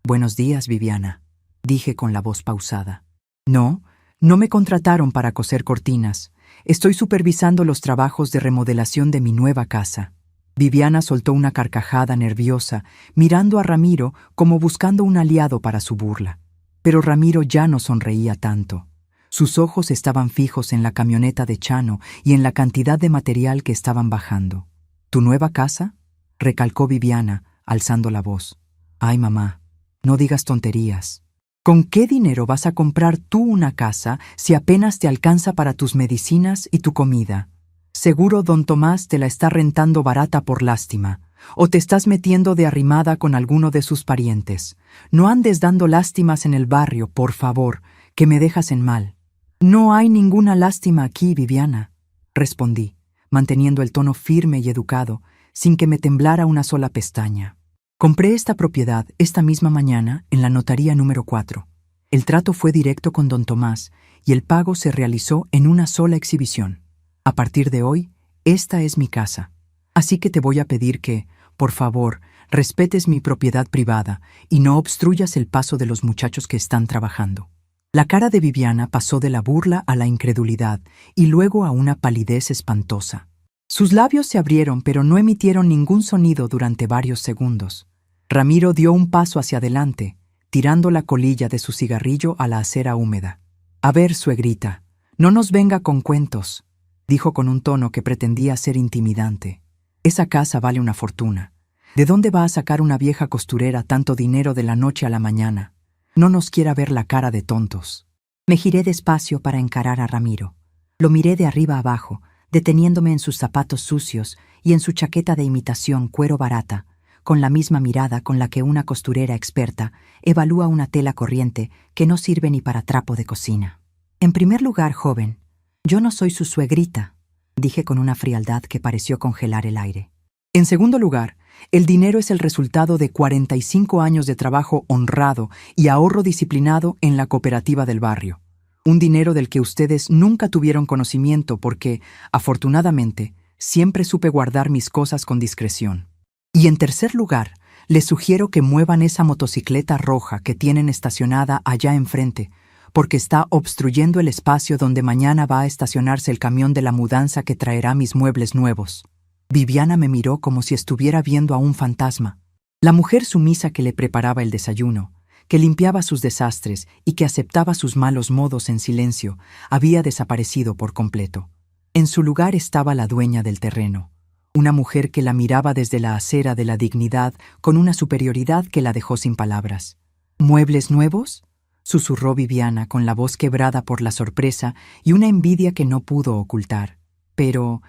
«Buenos días, Viviana», dije con la voz pausada. No me contrataron para coser cortinas. Estoy supervisando los trabajos de remodelación de mi nueva casa». Viviana soltó una carcajada nerviosa, mirando a Ramiro como buscando un aliado para su burla. Pero Ramiro ya no sonreía tanto. Sus ojos estaban fijos en la camioneta de Chano y en la cantidad de material que estaban bajando. «¿Tu nueva casa?», recalcó Viviana, alzando la voz. «Ay, mamá, no digas tonterías. ¿Con qué dinero vas a comprar tú una casa si apenas te alcanza para tus medicinas y tu comida? Seguro don Tomás te la está rentando barata por lástima, o te estás metiendo de arrimada con alguno de sus parientes. No andes dando lástimas en el barrio, por favor, que me dejas en mal». «No hay ninguna lástima aquí, Viviana», respondí, manteniendo el tono firme y educado, sin que me temblara una sola pestaña. «Compré esta propiedad esta misma mañana en la notaría número 4. El trato fue directo con don Tomás y el pago se realizó en una sola exhibición. A partir de hoy, esta es mi casa. Así que te voy a pedir que, por favor, respetes mi propiedad privada y no obstruyas el paso de los muchachos que están trabajando». La cara de Viviana pasó de la burla a la incredulidad y luego a una palidez espantosa. Sus labios se abrieron pero no emitieron ningún sonido durante varios segundos. Ramiro dio un paso hacia adelante, tirando la colilla de su cigarrillo a la acera húmeda. «A ver, suegrita, no nos venga con cuentos», dijo con un tono que pretendía ser intimidante. «Esa casa vale una fortuna. ¿De dónde va a sacar una vieja costurera tanto dinero de la noche a la mañana? No nos quiera ver la cara de tontos». Me giré despacio para encarar a Ramiro. Lo miré de arriba abajo, deteniéndome en sus zapatos sucios y en su chaqueta de imitación cuero barata, con la misma mirada con la que una costurera experta evalúa una tela corriente que no sirve ni para trapo de cocina. «En primer lugar, joven, yo no soy su suegrita», dije con una frialdad que pareció congelar el aire. «En segundo lugar, el dinero es el resultado de 45 años de trabajo honrado y ahorro disciplinado en la cooperativa del barrio. Un dinero del que ustedes nunca tuvieron conocimiento porque, afortunadamente, siempre supe guardar mis cosas con discreción. Y en tercer lugar, les sugiero que muevan esa motocicleta roja que tienen estacionada allá enfrente, porque está obstruyendo el espacio donde mañana va a estacionarse el camión de la mudanza que traerá mis muebles nuevos». Viviana me miró como si estuviera viendo a un fantasma. La mujer sumisa que le preparaba el desayuno, que limpiaba sus desastres y que aceptaba sus malos modos en silencio, había desaparecido por completo. En su lugar estaba la dueña del terreno, una mujer que la miraba desde la acera de la dignidad con una superioridad que la dejó sin palabras. «¿Muebles nuevos?», susurró Viviana con la voz quebrada por la sorpresa y una envidia que no pudo ocultar. Pero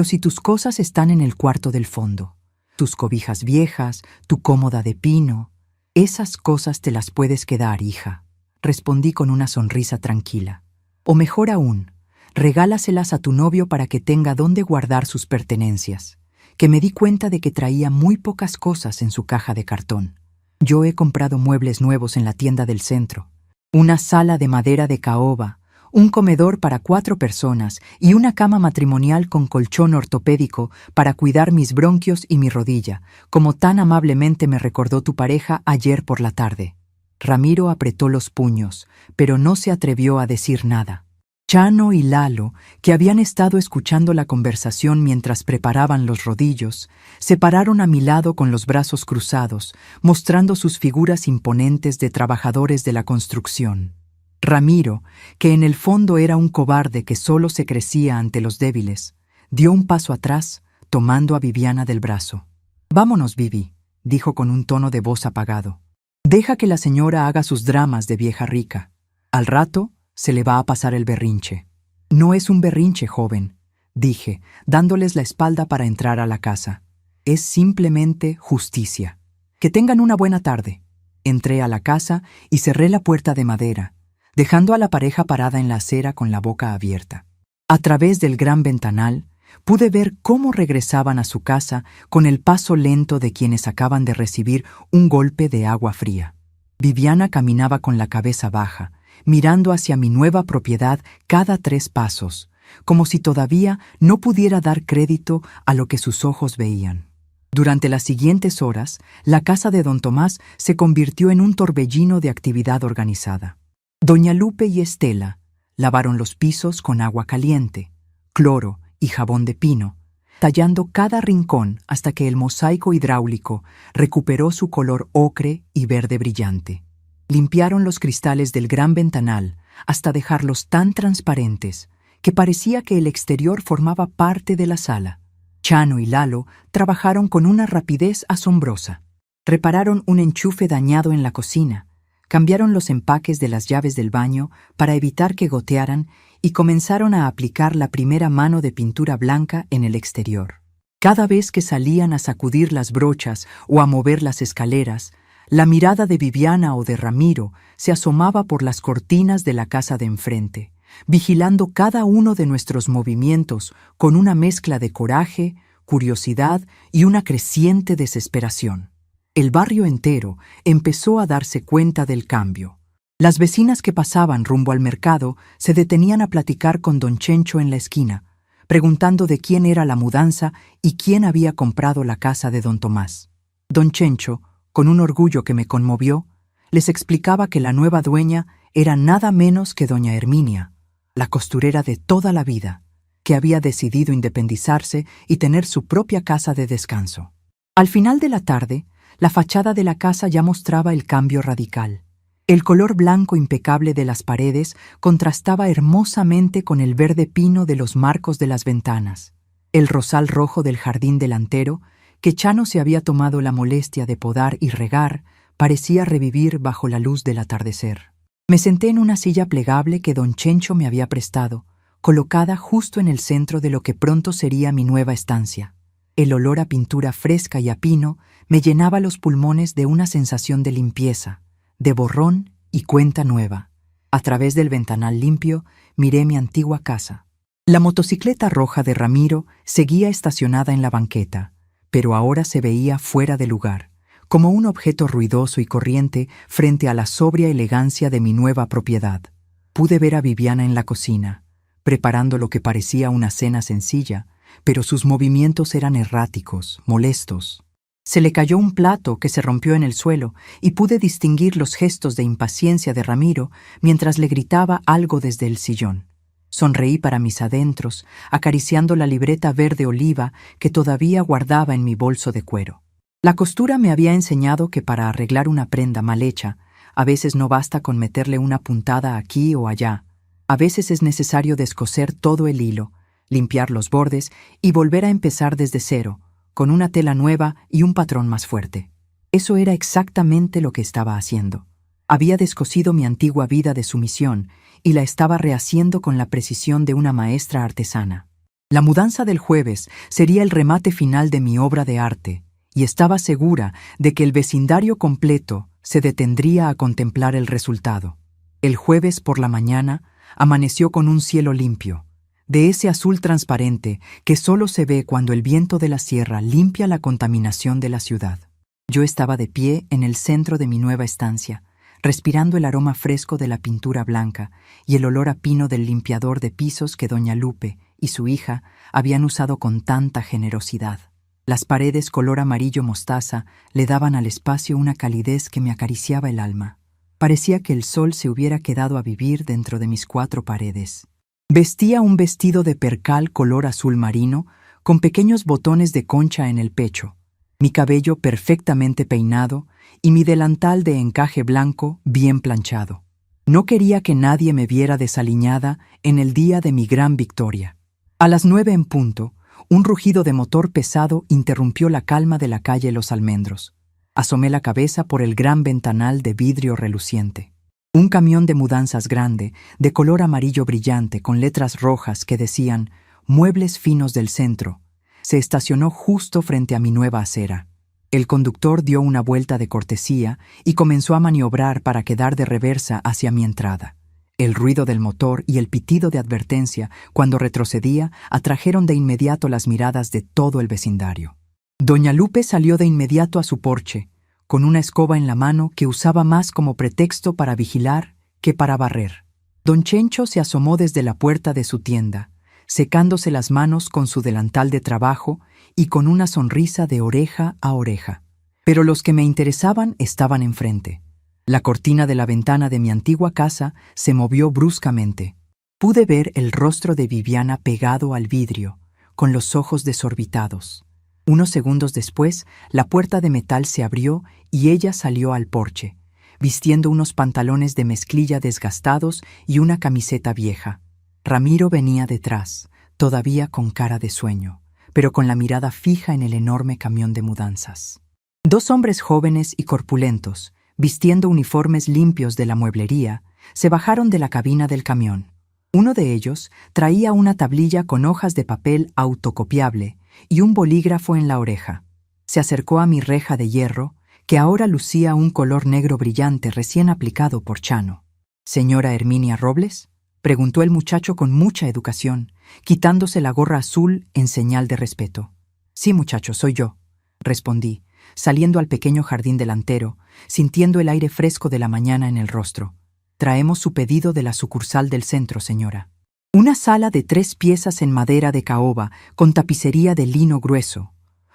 si tus cosas están en el cuarto del fondo, tus cobijas viejas, tu cómoda de pino, esas cosas te las puedes quedar, hija», respondí con una sonrisa tranquila. «O mejor aún, regálaselas a tu novio para que tenga dónde guardar sus pertenencias, que me di cuenta de que traía muy pocas cosas en su caja de cartón. Yo he comprado muebles nuevos en la tienda del centro, una sala de madera de caoba, un comedor para 4 personas y una cama matrimonial con colchón ortopédico para cuidar mis bronquios y mi rodilla, como tan amablemente me recordó tu pareja ayer por la tarde». Ramiro apretó los puños, pero no se atrevió a decir nada. Chano y Lalo, que habían estado escuchando la conversación mientras preparaban los rodillos, se pararon a mi lado con los brazos cruzados, mostrando sus figuras imponentes de trabajadores de la construcción. Ramiro, que en el fondo era un cobarde que solo se crecía ante los débiles, dio un paso atrás, tomando a Viviana del brazo. «Vámonos, Vivi», dijo con un tono de voz apagado. «Deja que la señora haga sus dramas de vieja rica. Al rato se le va a pasar el berrinche». «No es un berrinche, joven», dije, dándoles la espalda para entrar a la casa. «Es simplemente justicia. Que tengan una buena tarde». Entré a la casa y cerré la puerta de madera, dejando a la pareja parada en la acera con la boca abierta. A través del gran ventanal, pude ver cómo regresaban a su casa con el paso lento de quienes acaban de recibir un golpe de agua fría. Viviana caminaba con la cabeza baja, mirando hacia mi nueva propiedad cada 3 pasos, como si todavía no pudiera dar crédito a lo que sus ojos veían. Durante las siguientes horas, la casa de don Tomás se convirtió en un torbellino de actividad organizada. Doña Lupe y Estela lavaron los pisos con agua caliente, cloro y jabón de pino, tallando cada rincón hasta que el mosaico hidráulico recuperó su color ocre y verde brillante. Limpiaron los cristales del gran ventanal hasta dejarlos tan transparentes que parecía que el exterior formaba parte de la sala. Chano y Lalo trabajaron con una rapidez asombrosa. Repararon un enchufe dañado en la cocina, cambiaron los empaques de las llaves del baño para evitar que gotearan y comenzaron a aplicar la primera mano de pintura blanca en el exterior. Cada vez que salían a sacudir las brochas o a mover las escaleras, la mirada de Viviana o de Ramiro se asomaba por las cortinas de la casa de enfrente, vigilando cada uno de nuestros movimientos con una mezcla de coraje, curiosidad y una creciente desesperación. El barrio entero empezó a darse cuenta del cambio. Las vecinas que pasaban rumbo al mercado se detenían a platicar con don Chencho en la esquina, preguntando de quién era la mudanza y quién había comprado la casa de don Tomás. Don Chencho, con un orgullo que me conmovió, les explicaba que la nueva dueña era nada menos que doña Herminia, la costurera de toda la vida, que había decidido independizarse y tener su propia casa de descanso. Al final de la tarde, la fachada de la casa ya mostraba el cambio radical. El color blanco impecable de las paredes contrastaba hermosamente con el verde pino de los marcos de las ventanas. El rosal rojo del jardín delantero, que Chano se había tomado la molestia de podar y regar, parecía revivir bajo la luz del atardecer. Me senté en una silla plegable que don Chencho me había prestado, colocada justo en el centro de lo que pronto sería mi nueva estancia. El olor a pintura fresca y a pino me llenaba los pulmones de una sensación de limpieza, de borrón y cuenta nueva. A través del ventanal limpio miré mi antigua casa. La motocicleta roja de Ramiro seguía estacionada en la banqueta, pero ahora se veía fuera de lugar, como un objeto ruidoso y corriente frente a la sobria elegancia de mi nueva propiedad. Pude ver a Viviana en la cocina, preparando lo que parecía una cena sencilla, pero sus movimientos eran erráticos, molestos. Se le cayó un plato que se rompió en el suelo y pude distinguir los gestos de impaciencia de Ramiro mientras le gritaba algo desde el sillón. Sonreí para mis adentros, acariciando la libreta verde oliva que todavía guardaba en mi bolso de cuero. La costura me había enseñado que para arreglar una prenda mal hecha, a veces no basta con meterle una puntada aquí o allá. A veces es necesario descoser todo el hilo, limpiar los bordes y volver a empezar desde cero, con una tela nueva y un patrón más fuerte. Eso era exactamente lo que estaba haciendo. Había descosido mi antigua vida de sumisión y la estaba rehaciendo con la precisión de una maestra artesana. La mudanza del jueves sería el remate final de mi obra de arte, y estaba segura de que el vecindario completo se detendría a contemplar el resultado. El jueves por la mañana amaneció con un cielo limpio, de ese azul transparente que solo se ve cuando el viento de la sierra limpia la contaminación de la ciudad. Yo estaba de pie en el centro de mi nueva estancia, respirando el aroma fresco de la pintura blanca y el olor a pino del limpiador de pisos que doña Lupe y su hija habían usado con tanta generosidad. Las paredes color amarillo mostaza le daban al espacio una calidez que me acariciaba el alma. Parecía que el sol se hubiera quedado a vivir dentro de mis 4 paredes. Vestía un vestido de percal color azul marino con pequeños botones de concha en el pecho, mi cabello perfectamente peinado y mi delantal de encaje blanco bien planchado. No quería que nadie me viera desaliñada en el día de mi gran victoria. A las 9 en punto, un rugido de motor pesado interrumpió la calma de la calle Los Almendros. Asomé la cabeza por el gran ventanal de vidrio reluciente. Un camión de mudanzas grande, de color amarillo brillante con letras rojas que decían «Muebles finos del centro», se estacionó justo frente a mi nueva acera. El conductor dio una vuelta de cortesía y comenzó a maniobrar para quedar de reversa hacia mi entrada. El ruido del motor y el pitido de advertencia cuando retrocedía atrajeron de inmediato las miradas de todo el vecindario. Doña Lupe salió de inmediato a su porche, con una escoba en la mano que usaba más como pretexto para vigilar que para barrer. Don Chencho se asomó desde la puerta de su tienda, secándose las manos con su delantal de trabajo y con una sonrisa de oreja a oreja. Pero los que me interesaban estaban enfrente. La cortina de la ventana de mi antigua casa se movió bruscamente. Pude ver el rostro de Viviana pegado al vidrio, con los ojos desorbitados. Unos segundos después, la puerta de metal se abrió y ella salió al porche, vistiendo unos pantalones de mezclilla desgastados y una camiseta vieja. Ramiro venía detrás, todavía con cara de sueño, pero con la mirada fija en el enorme camión de mudanzas. Dos hombres jóvenes y corpulentos, vistiendo uniformes limpios de la mueblería, se bajaron de la cabina del camión. Uno de ellos traía una tablilla con hojas de papel autocopiable y un bolígrafo en la oreja. Se acercó a mi reja de hierro, que ahora lucía un color negro brillante recién aplicado por Chano. «¿Señora Herminia Robles?», preguntó el muchacho con mucha educación, quitándose la gorra azul en señal de respeto. «Sí, muchacho, soy yo», respondí, saliendo al pequeño jardín delantero, sintiendo el aire fresco de la mañana en el rostro. «Traemos su pedido de la sucursal del centro, señora». Una sala de 3 piezas en madera de caoba con tapicería de lino grueso,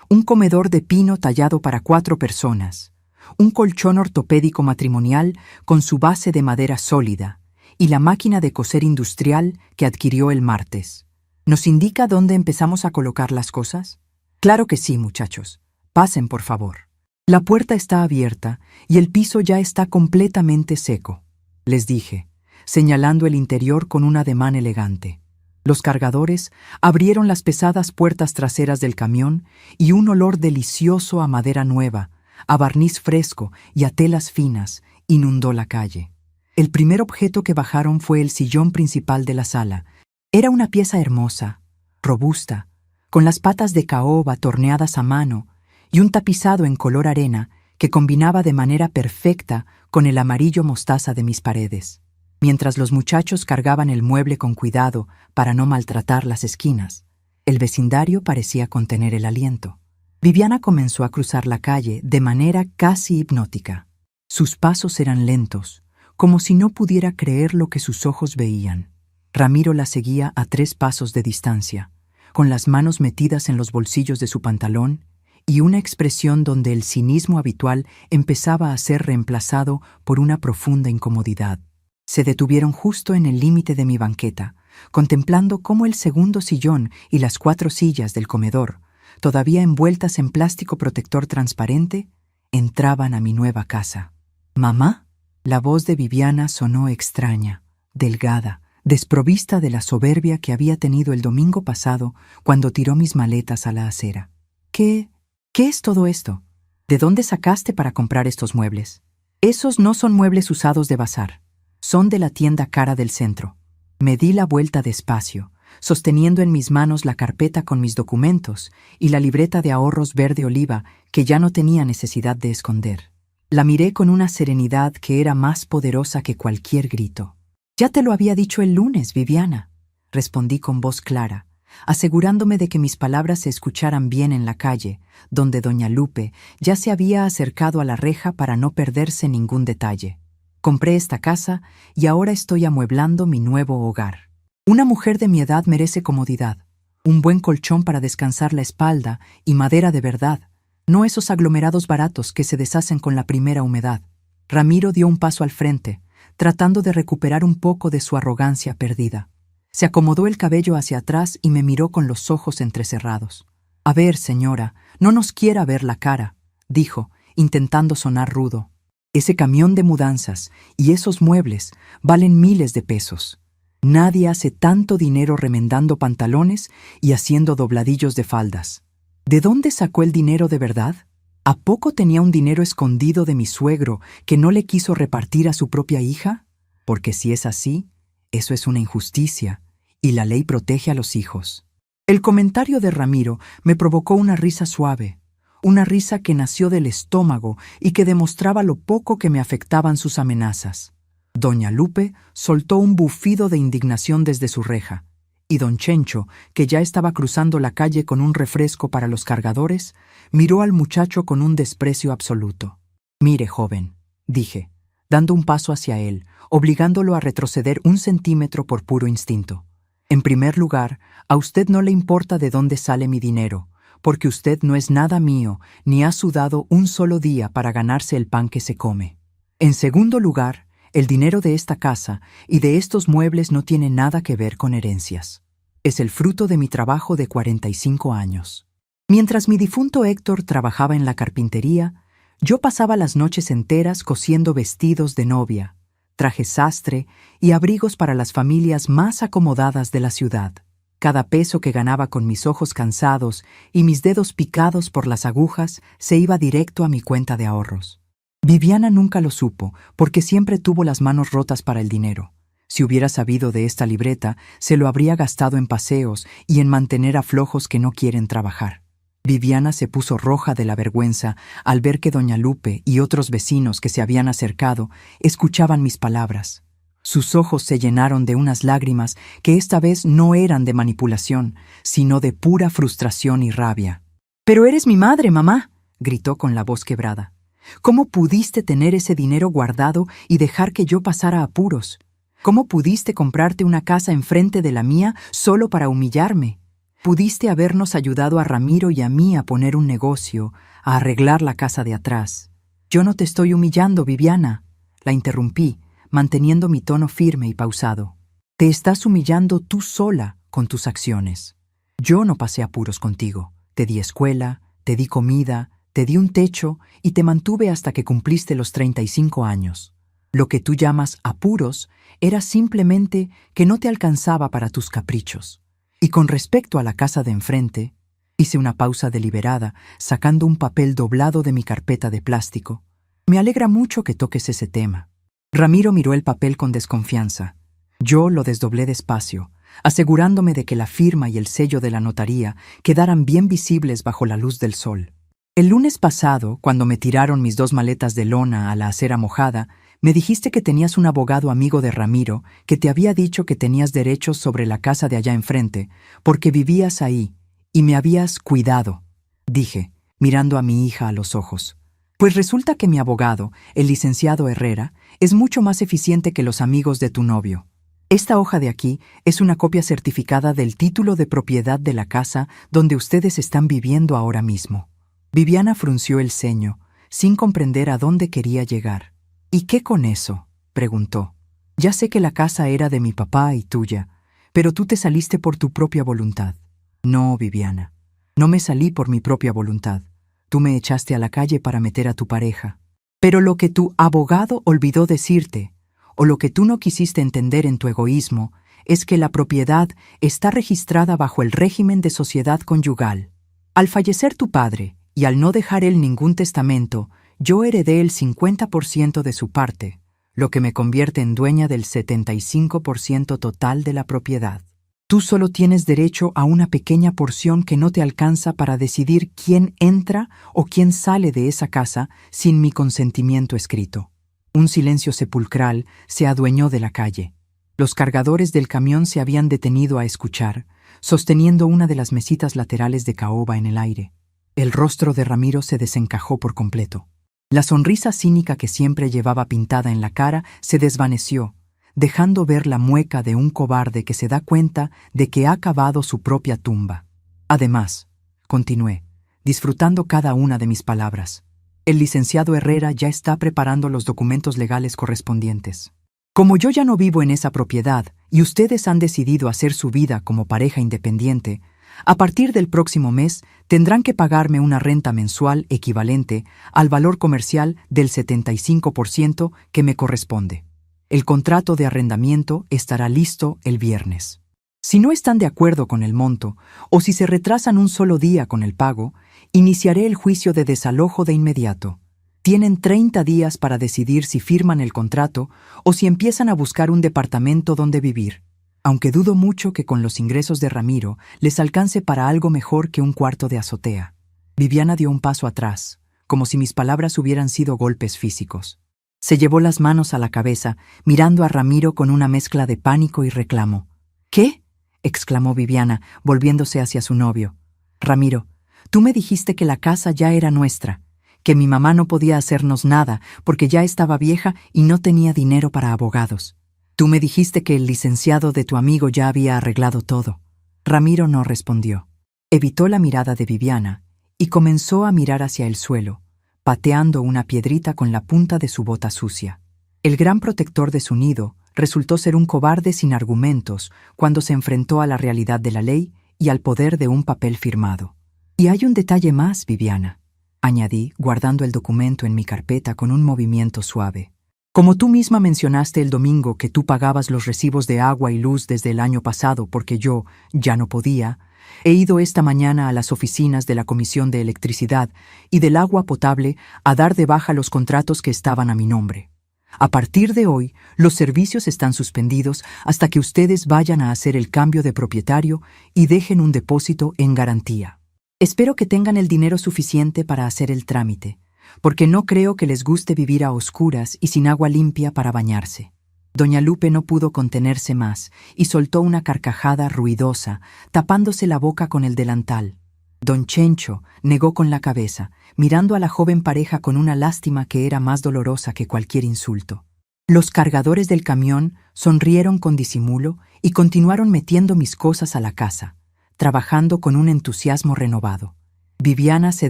un comedor de pino tallado para 4 personas, un colchón ortopédico matrimonial con su base de madera sólida y la máquina de coser industrial que adquirió el martes. ¿Nos indica dónde empezamos a colocar las cosas? Claro que sí, muchachos. Pasen, por favor. La puerta está abierta y el piso ya está completamente seco, les dije, señalando el interior con un ademán elegante. Los cargadores abrieron las pesadas puertas traseras del camión y un olor delicioso a madera nueva, a barniz fresco y a telas finas inundó la calle. El primer objeto que bajaron fue el sillón principal de la sala. Era una pieza hermosa, robusta, con las patas de caoba torneadas a mano y un tapizado en color arena que combinaba de manera perfecta con el amarillo mostaza de mis paredes. Mientras los muchachos cargaban el mueble con cuidado para no maltratar las esquinas, el vecindario parecía contener el aliento. Viviana comenzó a cruzar la calle de manera casi hipnótica. Sus pasos eran lentos, como si no pudiera creer lo que sus ojos veían. Ramiro la seguía a 3 pasos de distancia, con las manos metidas en los bolsillos de su pantalón y una expresión donde el cinismo habitual empezaba a ser reemplazado por una profunda incomodidad. Se detuvieron justo en el límite de mi banqueta, contemplando cómo el segundo sillón y las 4 sillas del comedor, todavía envueltas en plástico protector transparente, entraban a mi nueva casa. «¿Mamá?». La voz de Viviana sonó extraña, delgada, desprovista de la soberbia que había tenido el domingo pasado cuando tiró mis maletas a la acera. ¿Qué es todo esto? ¿De dónde sacaste para comprar estos muebles? Esos no son muebles usados de bazar. Son de la tienda cara del centro. Me di la vuelta despacio, sosteniendo en mis manos la carpeta con mis documentos y la libreta de ahorros verde oliva que ya no tenía necesidad de esconder. La miré con una serenidad que era más poderosa que cualquier grito. «Ya te lo había dicho el lunes, Viviana», respondí con voz clara, asegurándome de que mis palabras se escucharan bien en la calle, donde doña Lupe ya se había acercado a la reja para no perderse ningún detalle. «Compré esta casa y ahora estoy amueblando mi nuevo hogar. Una mujer de mi edad merece comodidad, un buen colchón para descansar la espalda y madera de verdad, no esos aglomerados baratos que se deshacen con la primera humedad». Ramiro dio un paso al frente, tratando de recuperar un poco de su arrogancia perdida. Se acomodó el cabello hacia atrás y me miró con los ojos entrecerrados. «A ver, señora, no nos quiera ver la cara», dijo, intentando sonar rudo. «Ese camión de mudanzas y esos muebles valen miles de pesos. Nadie hace tanto dinero remendando pantalones y haciendo dobladillos de faldas. ¿De dónde sacó el dinero de verdad? ¿A poco tenía un dinero escondido de mi suegro que no le quiso repartir a su propia hija? Porque si es así, eso es una injusticia, y la ley protege a los hijos». El comentario de Ramiro me provocó una risa suave, una risa que nació del estómago y que demostraba lo poco que me afectaban sus amenazas. Doña Lupe soltó un bufido de indignación desde su reja, y don Chencho, que ya estaba cruzando la calle con un refresco para los cargadores, miró al muchacho con un desprecio absoluto. Mire, joven, dije, dando un paso hacia él, obligándolo a retroceder 1 centímetro por puro instinto. En primer lugar, a usted no le importa de dónde sale mi dinero, porque usted no es nada mío, ni ha sudado un solo día para ganarse el pan que se come. En segundo lugar, el dinero de esta casa y de estos muebles no tiene nada que ver con herencias. Es el fruto de mi trabajo de 45 años. Mientras mi difunto Héctor trabajaba en la carpintería, yo pasaba las noches enteras cosiendo vestidos de novia, trajes sastre y abrigos para las familias más acomodadas de la ciudad. Cada peso que ganaba con mis ojos cansados y mis dedos picados por las agujas se iba directo a mi cuenta de ahorros. Viviana nunca lo supo, porque siempre tuvo las manos rotas para el dinero. Si hubiera sabido de esta libreta, se lo habría gastado en paseos y en mantener a flojos que no quieren trabajar. Viviana se puso roja de la vergüenza al ver que doña Lupe y otros vecinos que se habían acercado escuchaban mis palabras. Sus ojos se llenaron de unas lágrimas que esta vez no eran de manipulación, sino de pura frustración y rabia. «¡Pero eres mi madre, mamá!», gritó con la voz quebrada. «¿Cómo pudiste tener ese dinero guardado y dejar que yo pasara apuros? ¿Cómo pudiste comprarte una casa enfrente de la mía solo para humillarme? Pudiste habernos ayudado a Ramiro y a mí a poner un negocio, a arreglar la casa de atrás». «Yo no te estoy humillando, Viviana», la interrumpí, manteniendo mi tono firme y pausado. «Te estás humillando tú sola con tus acciones. Yo no pasé apuros contigo. Te di escuela, te di comida, te di un techo y te mantuve hasta que cumpliste los 35 años. Lo que tú llamas apuros era simplemente que no te alcanzaba para tus caprichos. Y con respecto a la casa de enfrente», hice una pausa deliberada, sacando un papel doblado de mi carpeta de plástico. «Me alegra mucho que toques ese tema». Ramiro miró el papel con desconfianza. Yo lo desdoblé despacio, asegurándome de que la firma y el sello de la notaría quedaran bien visibles bajo la luz del sol. «El lunes pasado, cuando me tiraron mis 2 maletas de lona a la acera mojada, me dijiste que tenías un abogado amigo de Ramiro que te había dicho que tenías derechos sobre la casa de allá enfrente, porque vivías ahí, y me habías cuidado», dije, mirando a mi hija a los ojos. «Pues resulta que mi abogado, el licenciado Herrera, es mucho más eficiente que los amigos de tu novio. Esta hoja de aquí es una copia certificada del título de propiedad de la casa donde ustedes están viviendo ahora mismo». Viviana frunció el ceño, sin comprender a dónde quería llegar. «¿Y qué con eso?», preguntó. «Ya sé que la casa era de mi papá y tuya, pero tú te saliste por tu propia voluntad». «No, Viviana, no me salí por mi propia voluntad. Tú me echaste a la calle para meter a tu pareja. Pero lo que tu abogado olvidó decirte, o lo que tú no quisiste entender en tu egoísmo, es que la propiedad está registrada bajo el régimen de sociedad conyugal. Al fallecer tu padre, y al no dejar él ningún testamento, yo heredé el 50% de su parte, lo que me convierte en dueña del 75% total de la propiedad. Tú solo tienes derecho a una pequeña porción que no te alcanza para decidir quién entra o quién sale de esa casa sin mi consentimiento escrito». Un silencio sepulcral se adueñó de la calle. Los cargadores del camión se habían detenido a escuchar, sosteniendo una de las mesitas laterales de caoba en el aire. El rostro de Ramiro se desencajó por completo. La sonrisa cínica que siempre llevaba pintada en la cara se desvaneció, dejando ver la mueca de un cobarde que se da cuenta de que ha cavado su propia tumba. «Además», continué, disfrutando cada una de mis palabras, «el licenciado Herrera ya está preparando los documentos legales correspondientes. Como yo ya no vivo en esa propiedad y ustedes han decidido hacer su vida como pareja independiente, a partir del próximo mes tendrán que pagarme una renta mensual equivalente al valor comercial del 75% que me corresponde. El contrato de arrendamiento estará listo el viernes. Si no están de acuerdo con el monto, o si se retrasan un solo día con el pago, iniciaré el juicio de desalojo de inmediato. Tienen 30 días para decidir si firman el contrato o si empiezan a buscar un departamento donde vivir, aunque dudo mucho que con los ingresos de Ramiro les alcance para algo mejor que un cuarto de azotea». Viviana dio un paso atrás, como si mis palabras hubieran sido golpes físicos. Se llevó las manos a la cabeza, mirando a Ramiro con una mezcla de pánico y reclamo. «¿Qué?», exclamó Viviana, volviéndose hacia su novio. «Ramiro, tú me dijiste que la casa ya era nuestra, que mi mamá no podía hacernos nada porque ya estaba vieja y no tenía dinero para abogados. Tú me dijiste que el licenciado de tu amigo ya había arreglado todo. Ramiro no respondió. Evitó la mirada de Viviana y comenzó a mirar hacia el suelo, pateando una piedrita con la punta de su bota sucia. El gran protector de su nido resultó ser un cobarde sin argumentos cuando se enfrentó a la realidad de la ley y al poder de un papel firmado. Y hay un detalle más, Viviana, añadí, guardando el documento en mi carpeta con un movimiento suave. Como tú misma mencionaste el domingo que tú pagabas los recibos de agua y luz desde el año pasado porque yo ya no podía, he ido esta mañana a las oficinas de la Comisión de Electricidad y del Agua Potable a dar de baja los contratos que estaban a mi nombre. A partir de hoy, los servicios están suspendidos hasta que ustedes vayan a hacer el cambio de propietario y dejen un depósito en garantía. Espero que tengan el dinero suficiente para hacer el trámite, porque no creo que les guste vivir a oscuras y sin agua limpia para bañarse. Doña Lupe no pudo contenerse más y soltó una carcajada ruidosa, tapándose la boca con el delantal. Don Chencho negó con la cabeza, mirando a la joven pareja con una lástima que era más dolorosa que cualquier insulto. Los cargadores del camión sonrieron con disimulo y continuaron metiendo mis cosas a la casa, trabajando con un entusiasmo renovado. Viviana se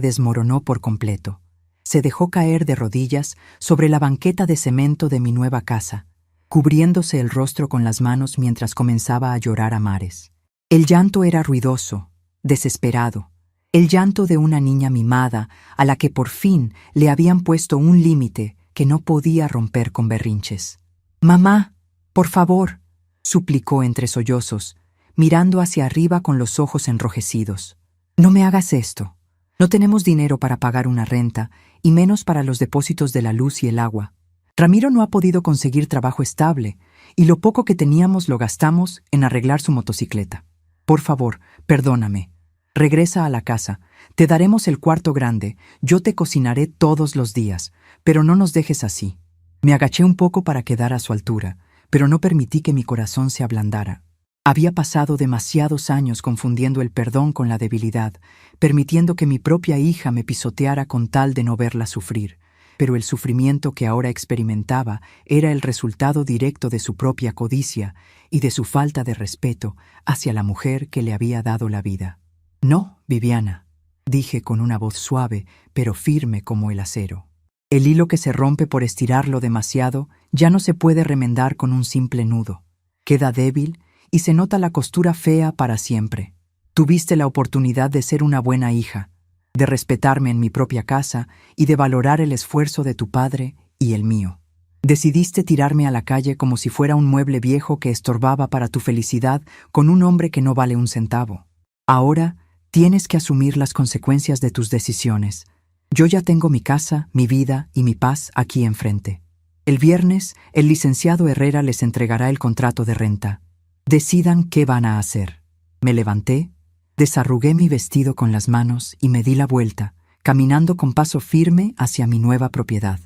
desmoronó por completo. Se dejó caer de rodillas sobre la banqueta de cemento de mi nueva casa, cubriéndose el rostro con las manos mientras comenzaba a llorar a mares. El llanto era ruidoso, desesperado, el llanto de una niña mimada a la que por fin le habían puesto un límite que no podía romper con berrinches. «Mamá, por favor», suplicó entre sollozos, mirando hacia arriba con los ojos enrojecidos. «No me hagas esto. No tenemos dinero para pagar una renta, y menos para los depósitos de la luz y el agua. Ramiro no ha podido conseguir trabajo estable, y lo poco que teníamos lo gastamos en arreglar su motocicleta. Por favor, perdóname. Regresa a la casa. Te daremos el cuarto grande. Yo te cocinaré todos los días, pero no nos dejes así». Me agaché un poco para quedar a su altura, pero no permití que mi corazón se ablandara. Había pasado demasiados años confundiendo el perdón con la debilidad, permitiendo que mi propia hija me pisoteara con tal de no verla sufrir, pero el sufrimiento que ahora experimentaba era el resultado directo de su propia codicia y de su falta de respeto hacia la mujer que le había dado la vida. «No, Viviana», dije con una voz suave, pero firme como el acero. «El hilo que se rompe por estirarlo demasiado ya no se puede remendar con un simple nudo. Queda débil y se nota la costura fea para siempre. Tuviste la oportunidad de ser una buena hija, de respetarme en mi propia casa y de valorar el esfuerzo de tu padre y el mío. Decidiste tirarme a la calle como si fuera un mueble viejo que estorbaba para tu felicidad con un hombre que no vale un centavo. Ahora tienes que asumir las consecuencias de tus decisiones. Yo ya tengo mi casa, mi vida y mi paz aquí enfrente. El viernes, el licenciado Herrera les entregará el contrato de renta. Decidan qué van a hacer». Me levanté, desarrugué mi vestido con las manos y me di la vuelta, caminando con paso firme hacia mi nueva propiedad.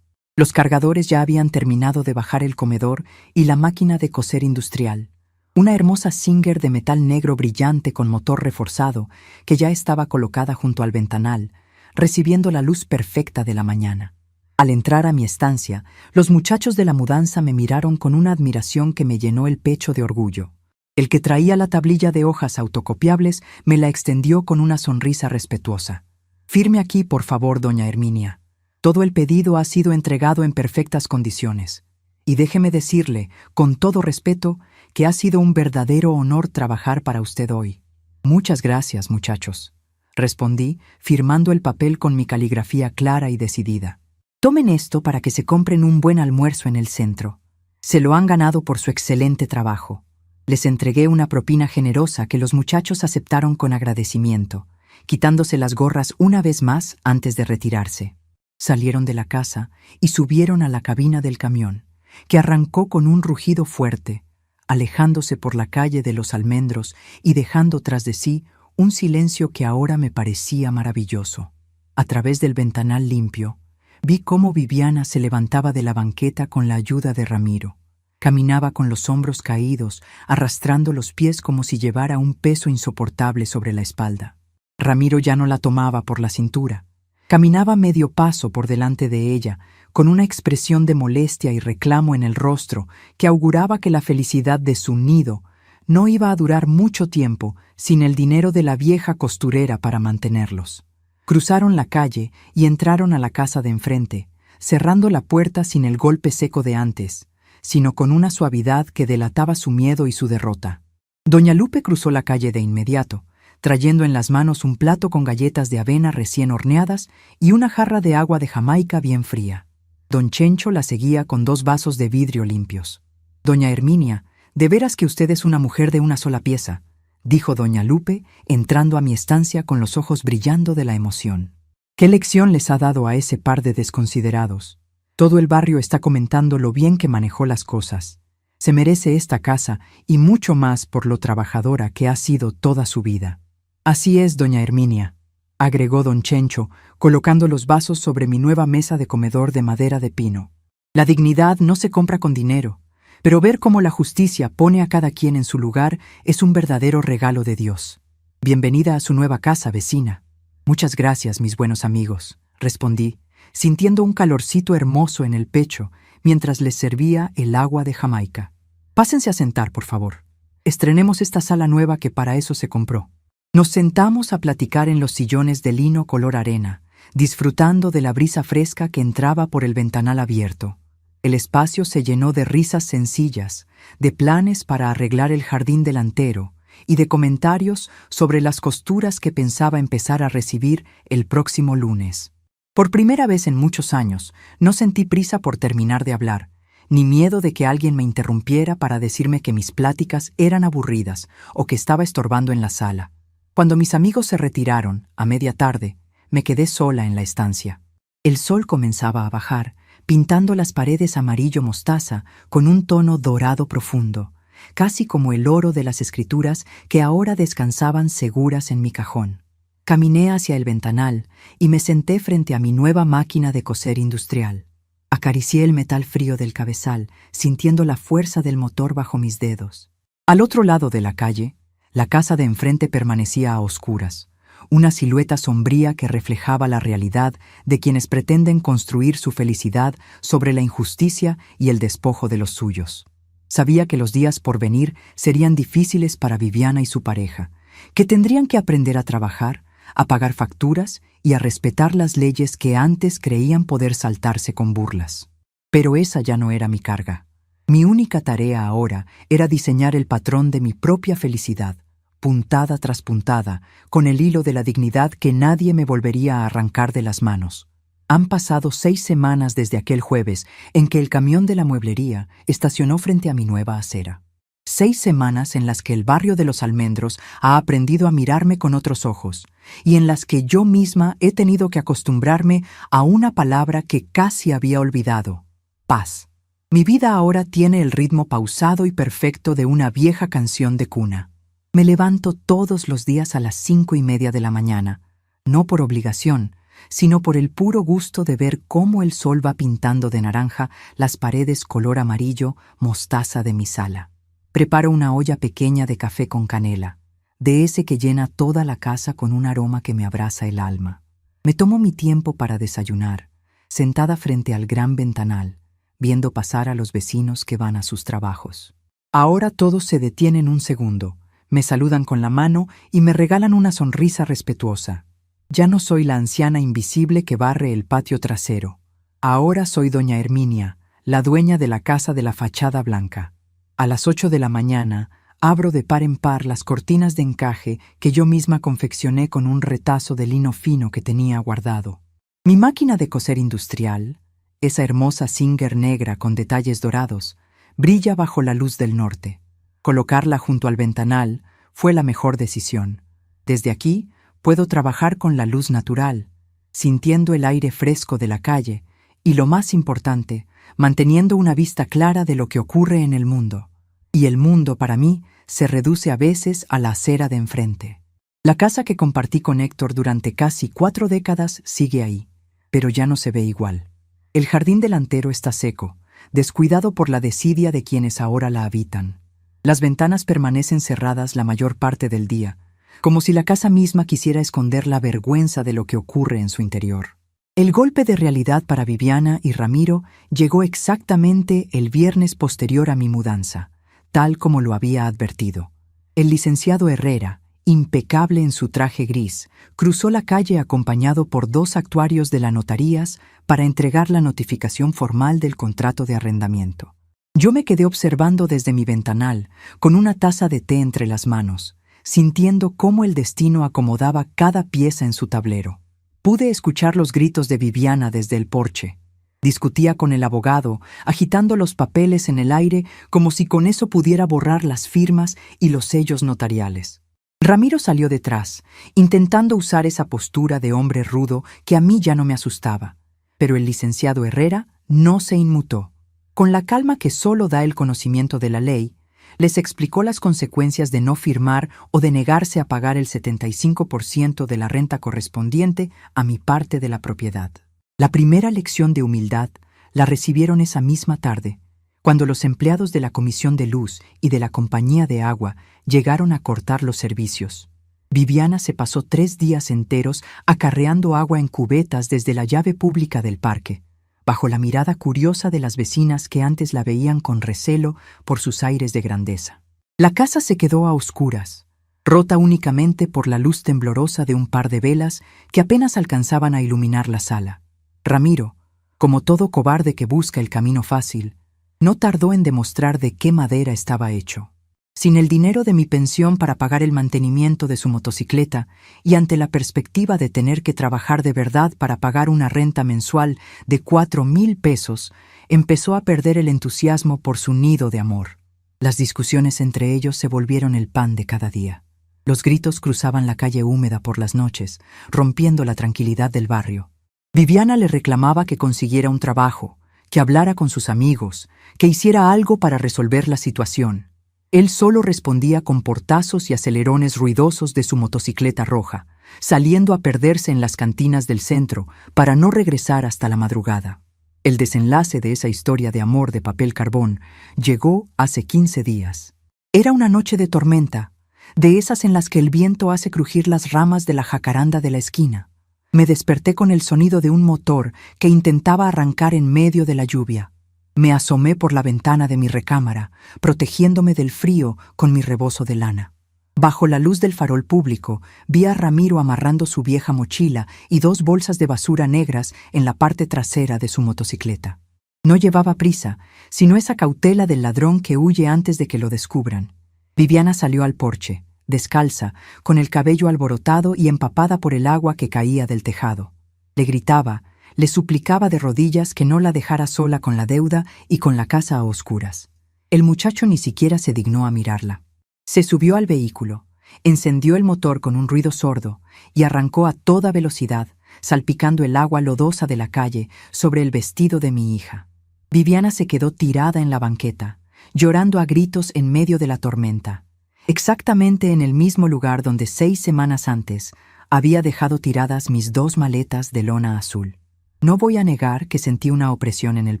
Los cargadores ya habían terminado de bajar el comedor y la máquina de coser industrial, una hermosa Singer de metal negro brillante con motor reforzado que ya estaba colocada junto al ventanal, recibiendo la luz perfecta de la mañana. Al entrar a mi estancia, los muchachos de la mudanza me miraron con una admiración que me llenó el pecho de orgullo. El que traía la tablilla de hojas autocopiables me la extendió con una sonrisa respetuosa. «Firme aquí, por favor, doña Herminia. Todo el pedido ha sido entregado en perfectas condiciones. Y déjeme decirle, con todo respeto, que ha sido un verdadero honor trabajar para usted hoy». «Muchas gracias, muchachos», respondí, firmando el papel con mi caligrafía clara y decidida. «Tomen esto para que se compren un buen almuerzo en el centro. Se lo han ganado por su excelente trabajo». Les entregué una propina generosa que los muchachos aceptaron con agradecimiento, quitándose las gorras una vez más antes de retirarse. Salieron de la casa y subieron a la cabina del camión, que arrancó con un rugido fuerte, alejándose por la calle de los almendros y dejando tras de sí un silencio que ahora me parecía maravilloso. A través del ventanal limpio, vi cómo Viviana se levantaba de la banqueta con la ayuda de Ramiro. Caminaba con los hombros caídos, arrastrando los pies como si llevara un peso insoportable sobre la espalda. Ramiro ya no la tomaba por la cintura, Caminaba medio paso por delante de ella, con una expresión de molestia y reclamo en el rostro que auguraba que la felicidad de su nido no iba a durar mucho tiempo sin el dinero de la vieja costurera para mantenerlos. Cruzaron la calle y entraron a la casa de enfrente, cerrando la puerta sin el golpe seco de antes, sino con una suavidad que delataba su miedo y su derrota. Doña Lupe cruzó la calle de inmediato, trayendo en las manos un plato con galletas de avena recién horneadas y una jarra de agua de Jamaica bien fría. Don Chencho la seguía con 2 vasos de vidrio limpios. «Doña Herminia, de veras que usted es una mujer de una sola pieza», dijo doña Lupe, entrando a mi estancia con los ojos brillando de la emoción. «¿Qué lección les ha dado a ese par de desconsiderados? Todo el barrio está comentando lo bien que manejó las cosas. Se merece esta casa y mucho más por lo trabajadora que ha sido toda su vida». «Así es, doña Herminia», agregó don Chencho, colocando los vasos sobre mi nueva mesa de comedor de madera de pino. «La dignidad no se compra con dinero, pero ver cómo la justicia pone a cada quien en su lugar es un verdadero regalo de Dios. Bienvenida a su nueva casa, vecina». «Muchas gracias, mis buenos amigos», respondí, sintiendo un calorcito hermoso en el pecho mientras les servía el agua de Jamaica. «Pásense a sentar, por favor. Estrenemos esta sala nueva que para eso se compró». Nos sentamos a platicar en los sillones de lino color arena, disfrutando de la brisa fresca que entraba por el ventanal abierto. El espacio se llenó de risas sencillas, de planes para arreglar el jardín delantero y de comentarios sobre las costuras que pensaba empezar a recibir el próximo lunes. Por primera vez en muchos años, no sentí prisa por terminar de hablar, ni miedo de que alguien me interrumpiera para decirme que mis pláticas eran aburridas o que estaba estorbando en la sala. Cuando mis amigos se retiraron, a media tarde, me quedé sola en la estancia. El sol comenzaba a bajar, pintando las paredes amarillo mostaza con un tono dorado profundo, casi como el oro de las escrituras que ahora descansaban seguras en mi cajón. Caminé hacia el ventanal y me senté frente a mi nueva máquina de coser industrial. Acaricié el metal frío del cabezal, sintiendo la fuerza del motor bajo mis dedos. Al otro lado de la calle, la casa de enfrente permanecía a oscuras, una silueta sombría que reflejaba la realidad de quienes pretenden construir su felicidad sobre la injusticia y el despojo de los suyos. Sabía que los días por venir serían difíciles para Viviana y su pareja, que tendrían que aprender a trabajar, a pagar facturas y a respetar las leyes que antes creían poder saltarse con burlas. Pero esa ya no era mi carga. Mi única tarea ahora era diseñar el patrón de mi propia felicidad, puntada tras puntada, con el hilo de la dignidad que nadie me volvería a arrancar de las manos. Han pasado 6 semanas desde aquel jueves en que el camión de la mueblería estacionó frente a mi nueva acera. 6 semanas en las que el barrio de los almendros ha aprendido a mirarme con otros ojos y en las que yo misma he tenido que acostumbrarme a una palabra que casi había olvidado: paz. Mi vida ahora tiene el ritmo pausado y perfecto de una vieja canción de cuna. Me levanto todos los días a las 5:30 de la mañana, no por obligación, sino por el puro gusto de ver cómo el sol va pintando de naranja las paredes color amarillo mostaza de mi sala. Preparo una olla pequeña de café con canela, de ese que llena toda la casa con un aroma que me abraza el alma. Me tomo mi tiempo para desayunar, sentada frente al gran ventanal, viendo pasar a los vecinos que van a sus trabajos. Ahora todos se detienen un segundo, me saludan con la mano y me regalan una sonrisa respetuosa. Ya no soy la anciana invisible que barre el patio trasero. Ahora soy doña Herminia, la dueña de la casa de la fachada blanca. A las 8 de la mañana, abro de par en par las cortinas de encaje que yo misma confeccioné con un retazo de lino fino que tenía guardado. Mi máquina de coser industrial, esa hermosa Singer negra con detalles dorados, brilla bajo la luz del norte. Colocarla junto al ventanal fue la mejor decisión. Desde aquí puedo trabajar con la luz natural, sintiendo el aire fresco de la calle y, lo más importante, manteniendo una vista clara de lo que ocurre en el mundo. Y el mundo, para mí, se reduce a veces a la acera de enfrente. La casa que compartí con Héctor durante casi 4 décadas sigue ahí, pero ya no se ve igual. El jardín delantero está seco, descuidado por la desidia de quienes ahora la habitan. Las ventanas permanecen cerradas la mayor parte del día, como si la casa misma quisiera esconder la vergüenza de lo que ocurre en su interior. El golpe de realidad para Viviana y Ramiro llegó exactamente el viernes posterior a mi mudanza, tal como lo había advertido. El licenciado Herrera, impecable en su traje gris, cruzó la calle acompañado por 2 actuarios de la notarías para entregar la notificación formal del contrato de arrendamiento. Yo me quedé observando desde mi ventanal, con una taza de té entre las manos, sintiendo cómo el destino acomodaba cada pieza en su tablero. Pude escuchar los gritos de Viviana desde el porche. Discutía con el abogado, agitando los papeles en el aire como si con eso pudiera borrar las firmas y los sellos notariales. Ramiro salió detrás, intentando usar esa postura de hombre rudo que a mí ya no me asustaba. Pero el licenciado Herrera no se inmutó. Con la calma que solo da el conocimiento de la ley, les explicó las consecuencias de no firmar o de negarse a pagar el 75% de la renta correspondiente a mi parte de la propiedad. La primera lección de humildad la recibieron esa misma tarde, cuando los empleados de la Comisión de Luz y de la Compañía de Agua llegaron a cortar los servicios. Viviana se pasó 3 días enteros acarreando agua en cubetas desde la llave pública del parque, bajo la mirada curiosa de las vecinas que antes la veían con recelo por sus aires de grandeza. La casa se quedó a oscuras, rota únicamente por la luz temblorosa de un par de velas que apenas alcanzaban a iluminar la sala. Ramiro, como todo cobarde que busca el camino fácil, no tardó en demostrar de qué madera estaba hecho. Sin el dinero de mi pensión para pagar el mantenimiento de su motocicleta y ante la perspectiva de tener que trabajar de verdad para pagar una renta mensual de 4,000 pesos, empezó a perder el entusiasmo por su nido de amor. Las discusiones entre ellos se volvieron el pan de cada día. Los gritos cruzaban la calle húmeda por las noches, rompiendo la tranquilidad del barrio. Viviana le reclamaba que consiguiera un trabajo, que hablara con sus amigos, que hiciera algo para resolver la situación. Él solo respondía con portazos y acelerones ruidosos de su motocicleta roja, saliendo a perderse en las cantinas del centro para no regresar hasta la madrugada. El desenlace de esa historia de amor de papel carbón llegó hace 15 días. Era una noche de tormenta, de esas en las que el viento hace crujir las ramas de la jacaranda de la esquina. Me desperté con el sonido de un motor que intentaba arrancar en medio de la lluvia. Me asomé por la ventana de mi recámara, protegiéndome del frío con mi rebozo de lana. Bajo la luz del farol público, vi a Ramiro amarrando su vieja mochila y 2 bolsas de basura negras en la parte trasera de su motocicleta. No llevaba prisa, sino esa cautela del ladrón que huye antes de que lo descubran. Viviana salió al porche, descalza, con el cabello alborotado y empapada por el agua que caía del tejado. Le gritaba, le suplicaba de rodillas que no la dejara sola con la deuda y con la casa a oscuras. El muchacho ni siquiera se dignó a mirarla. Se subió al vehículo, encendió el motor con un ruido sordo y arrancó a toda velocidad, salpicando el agua lodosa de la calle sobre el vestido de mi hija. Viviana se quedó tirada en la banqueta, llorando a gritos en medio de la tormenta, exactamente en el mismo lugar donde 6 semanas antes había dejado tiradas mis 2 maletas de lona azul. No voy a negar que sentí una opresión en el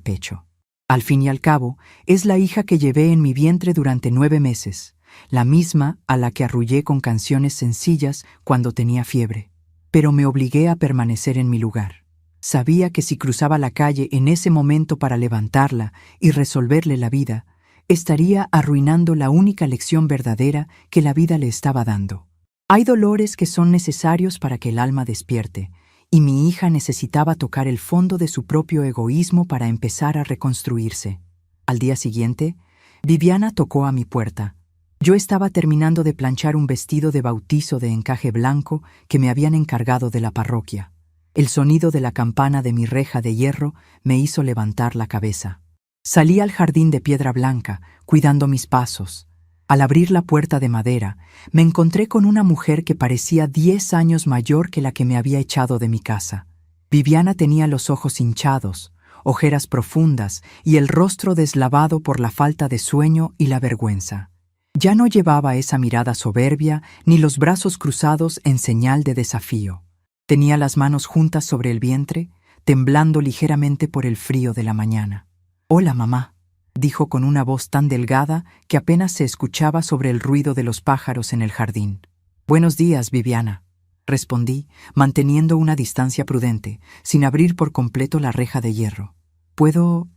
pecho. Al fin y al cabo, es la hija que llevé en mi vientre durante 9 meses, la misma a la que arrullé con canciones sencillas cuando tenía fiebre. Pero me obligué a permanecer en mi lugar. Sabía que si cruzaba la calle en ese momento para levantarla y resolverle la vida, estaría arruinando la única lección verdadera que la vida le estaba dando. Hay dolores que son necesarios para que el alma despierte, y mi hija necesitaba tocar el fondo de su propio egoísmo para empezar a reconstruirse. Al día siguiente, Viviana tocó a mi puerta. Yo estaba terminando de planchar un vestido de bautizo de encaje blanco que me habían encargado de la parroquia. El sonido de la campana de mi reja de hierro me hizo levantar la cabeza. Salí al jardín de piedra blanca, cuidando mis pasos. Al abrir la puerta de madera, me encontré con una mujer que parecía 10 años mayor que la que me había echado de mi casa. Viviana tenía los ojos hinchados, ojeras profundas y el rostro deslavado por la falta de sueño y la vergüenza. Ya no llevaba esa mirada soberbia ni los brazos cruzados en señal de desafío. Tenía las manos juntas sobre el vientre, temblando ligeramente por el frío de la mañana. «Hola, mamá», dijo con una voz tan delgada que apenas se escuchaba sobre el ruido de los pájaros en el jardín. Buenos días, Viviana, respondí, manteniendo una distancia prudente, sin abrir por completo la reja de hierro. ¿Puedo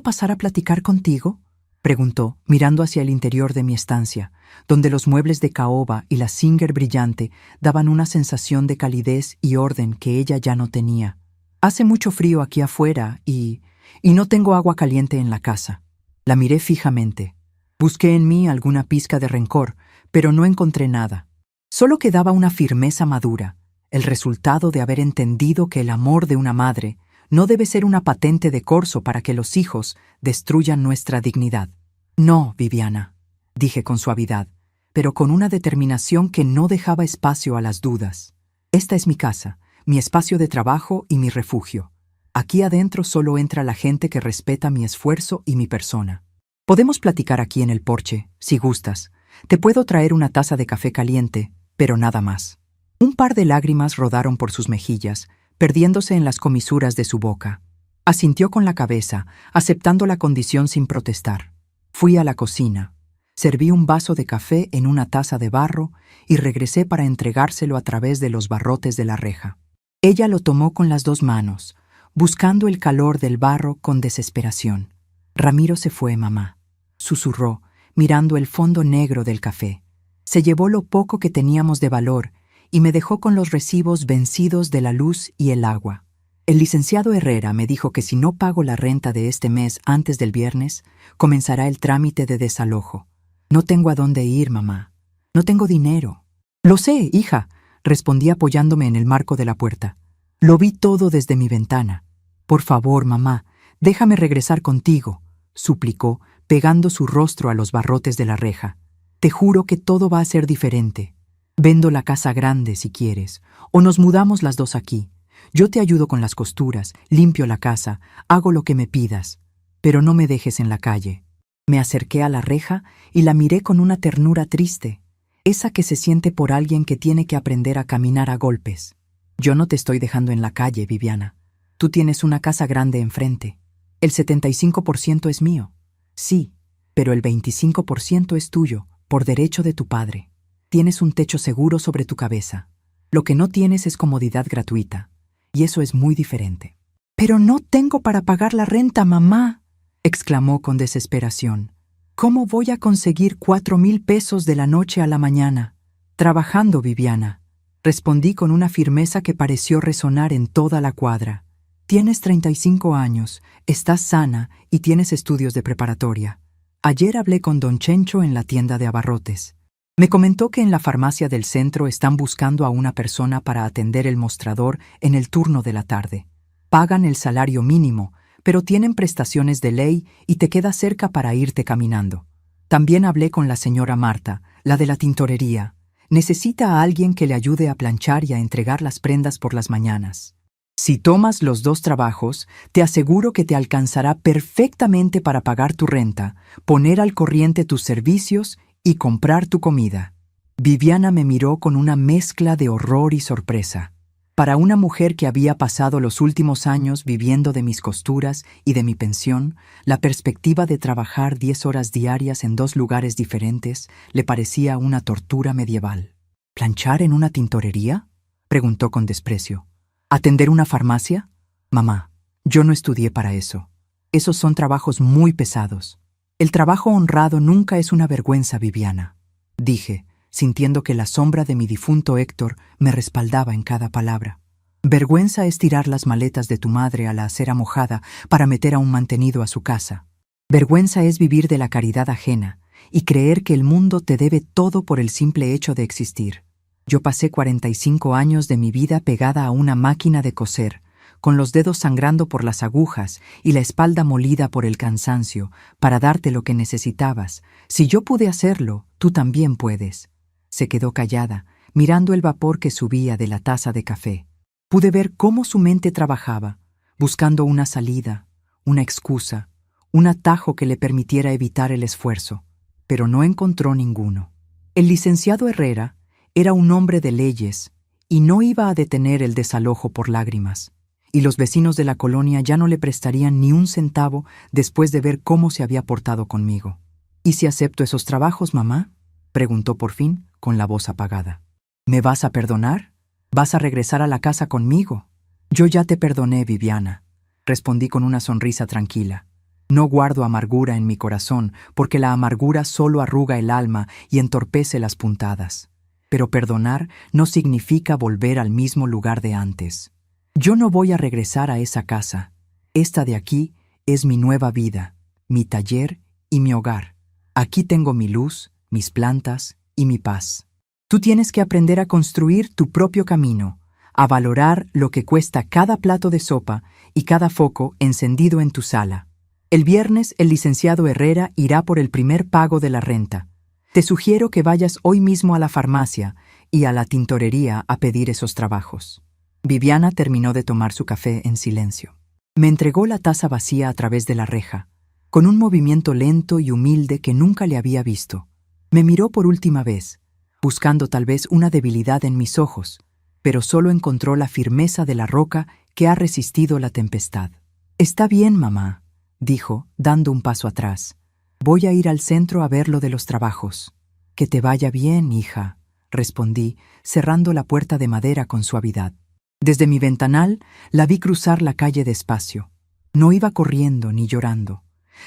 pasar a platicar contigo?, preguntó, mirando hacia el interior de mi estancia, donde los muebles de caoba y la Singer brillante daban una sensación de calidez y orden que ella ya no tenía. Hace mucho frío aquí afuera y no tengo agua caliente en la casa. La miré fijamente. Busqué en mí alguna pizca de rencor, pero no encontré nada. Solo quedaba una firmeza madura, el resultado de haber entendido que el amor de una madre no debe ser una patente de corso para que los hijos destruyan nuestra dignidad. No, Viviana, dije con suavidad, pero con una determinación que no dejaba espacio a las dudas. Esta es mi casa, mi espacio de trabajo y mi refugio. Aquí adentro solo entra la gente que respeta mi esfuerzo y mi persona. Podemos platicar aquí en el porche, si gustas. Te puedo traer una taza de café caliente, pero nada más. Un par de lágrimas rodaron por sus mejillas, perdiéndose en las comisuras de su boca. Asintió con la cabeza, aceptando la condición sin protestar. Fui a la cocina. Serví un vaso de café en una taza de barro y regresé para entregárselo a través de los barrotes de la reja. Ella lo tomó con las 2 manos, buscando el calor del barro con desesperación. Ramiro se fue, mamá, susurró, mirando el fondo negro del café. Se llevó lo poco que teníamos de valor y me dejó con los recibos vencidos de la luz y el agua. El licenciado Herrera me dijo que si no pago la renta de este mes antes del viernes, comenzará el trámite de desalojo. No tengo a dónde ir, mamá. No tengo dinero. Lo sé, hija, respondí apoyándome en el marco de la puerta. Lo vi todo desde mi ventana. Por favor, mamá, déjame regresar contigo, suplicó, pegando su rostro a los barrotes de la reja. Te juro que todo va a ser diferente. Vendo la casa grande si quieres, o nos mudamos las 2 aquí. Yo te ayudo con las costuras, limpio la casa, hago lo que me pidas, pero no me dejes en la calle. Me acerqué a la reja y la miré con una ternura triste, esa que se siente por alguien que tiene que aprender a caminar a golpes. Yo no te estoy dejando en la calle, Viviana. Tú tienes una casa grande enfrente. El 75% es mío. Sí, pero el 25% es tuyo, por derecho de tu padre. Tienes un techo seguro sobre tu cabeza. Lo que no tienes es comodidad gratuita, y eso es muy diferente. «Pero no tengo para pagar la renta, mamá», exclamó con desesperación. «¿Cómo voy a conseguir 4,000 pesos de la noche a la mañana?» «Trabajando, Viviana», respondí con una firmeza que pareció resonar en toda la cuadra. «Tienes 35 años, estás sana y tienes estudios de preparatoria. Ayer hablé con don Chencho en la tienda de abarrotes. Me comentó que en la farmacia del centro están buscando a una persona para atender el mostrador en el turno de la tarde. Pagan el salario mínimo, pero tienen prestaciones de ley y te queda cerca para irte caminando. También hablé con la señora Marta, la de la tintorería. Necesita a alguien que le ayude a planchar y a entregar las prendas por las mañanas. Si tomas los 2 trabajos, te aseguro que te alcanzará perfectamente para pagar tu renta, poner al corriente tus servicios y comprar tu comida». Viviana me miró con una mezcla de horror y sorpresa. Para una mujer que había pasado los últimos años viviendo de mis costuras y de mi pensión, la perspectiva de trabajar 10 horas diarias en 2 lugares diferentes le parecía una tortura medieval. «¿Planchar en una tintorería?», preguntó con desprecio. «¿Atender una farmacia? Mamá, yo no estudié para eso. Esos son trabajos muy pesados. El trabajo honrado nunca es una vergüenza, Viviana», dije, sintiendo que la sombra de mi difunto Héctor me respaldaba en cada palabra. «Vergüenza es tirar las maletas de tu madre a la acera mojada para meter a un mantenido a su casa. Vergüenza es vivir de la caridad ajena y creer que el mundo te debe todo por el simple hecho de existir. Yo pasé 45 años de mi vida pegada a una máquina de coser, con los dedos sangrando por las agujas y la espalda molida por el cansancio, para darte lo que necesitabas. Si yo pude hacerlo, tú también puedes». Se quedó callada, mirando el vapor que subía de la taza de café. Pude ver cómo su mente trabajaba, buscando una salida, una excusa, un atajo que le permitiera evitar el esfuerzo, pero no encontró ninguno. El licenciado Herrera era un hombre de leyes y no iba a detener el desalojo por lágrimas, y los vecinos de la colonia ya no le prestarían ni un centavo después de ver cómo se había portado conmigo. «¿Y si acepto esos trabajos, mamá?», preguntó por fin, con la voz apagada. ¿Me vas a perdonar? ¿Vas a regresar a la casa conmigo? Yo ya te perdoné, Viviana, respondí con una sonrisa tranquila. No guardo amargura en mi corazón, porque la amargura solo arruga el alma y entorpece las puntadas. Pero perdonar no significa volver al mismo lugar de antes. Yo no voy a regresar a esa casa. Esta de aquí es mi nueva vida, mi taller y mi hogar. Aquí tengo mi luz, mis plantas y mi paz. Tú tienes que aprender a construir tu propio camino, a valorar lo que cuesta cada plato de sopa y cada foco encendido en tu sala. El viernes el licenciado Herrera irá por el primer pago de la renta. Te sugiero que vayas hoy mismo a la farmacia y a la tintorería a pedir esos trabajos. Viviana terminó de tomar su café en silencio. Me entregó la taza vacía a través de la reja, con un movimiento lento y humilde que nunca le había visto. Me miró por última vez, buscando tal vez una debilidad en mis ojos, pero solo encontró la firmeza de la roca que ha resistido la tempestad. «Está bien, mamá», dijo, dando un paso atrás. «Voy a ir al centro a ver lo de los trabajos». «Que te vaya bien, hija», respondí, cerrando la puerta de madera con suavidad. Desde mi ventanal la vi cruzar la calle despacio. No iba corriendo ni llorando.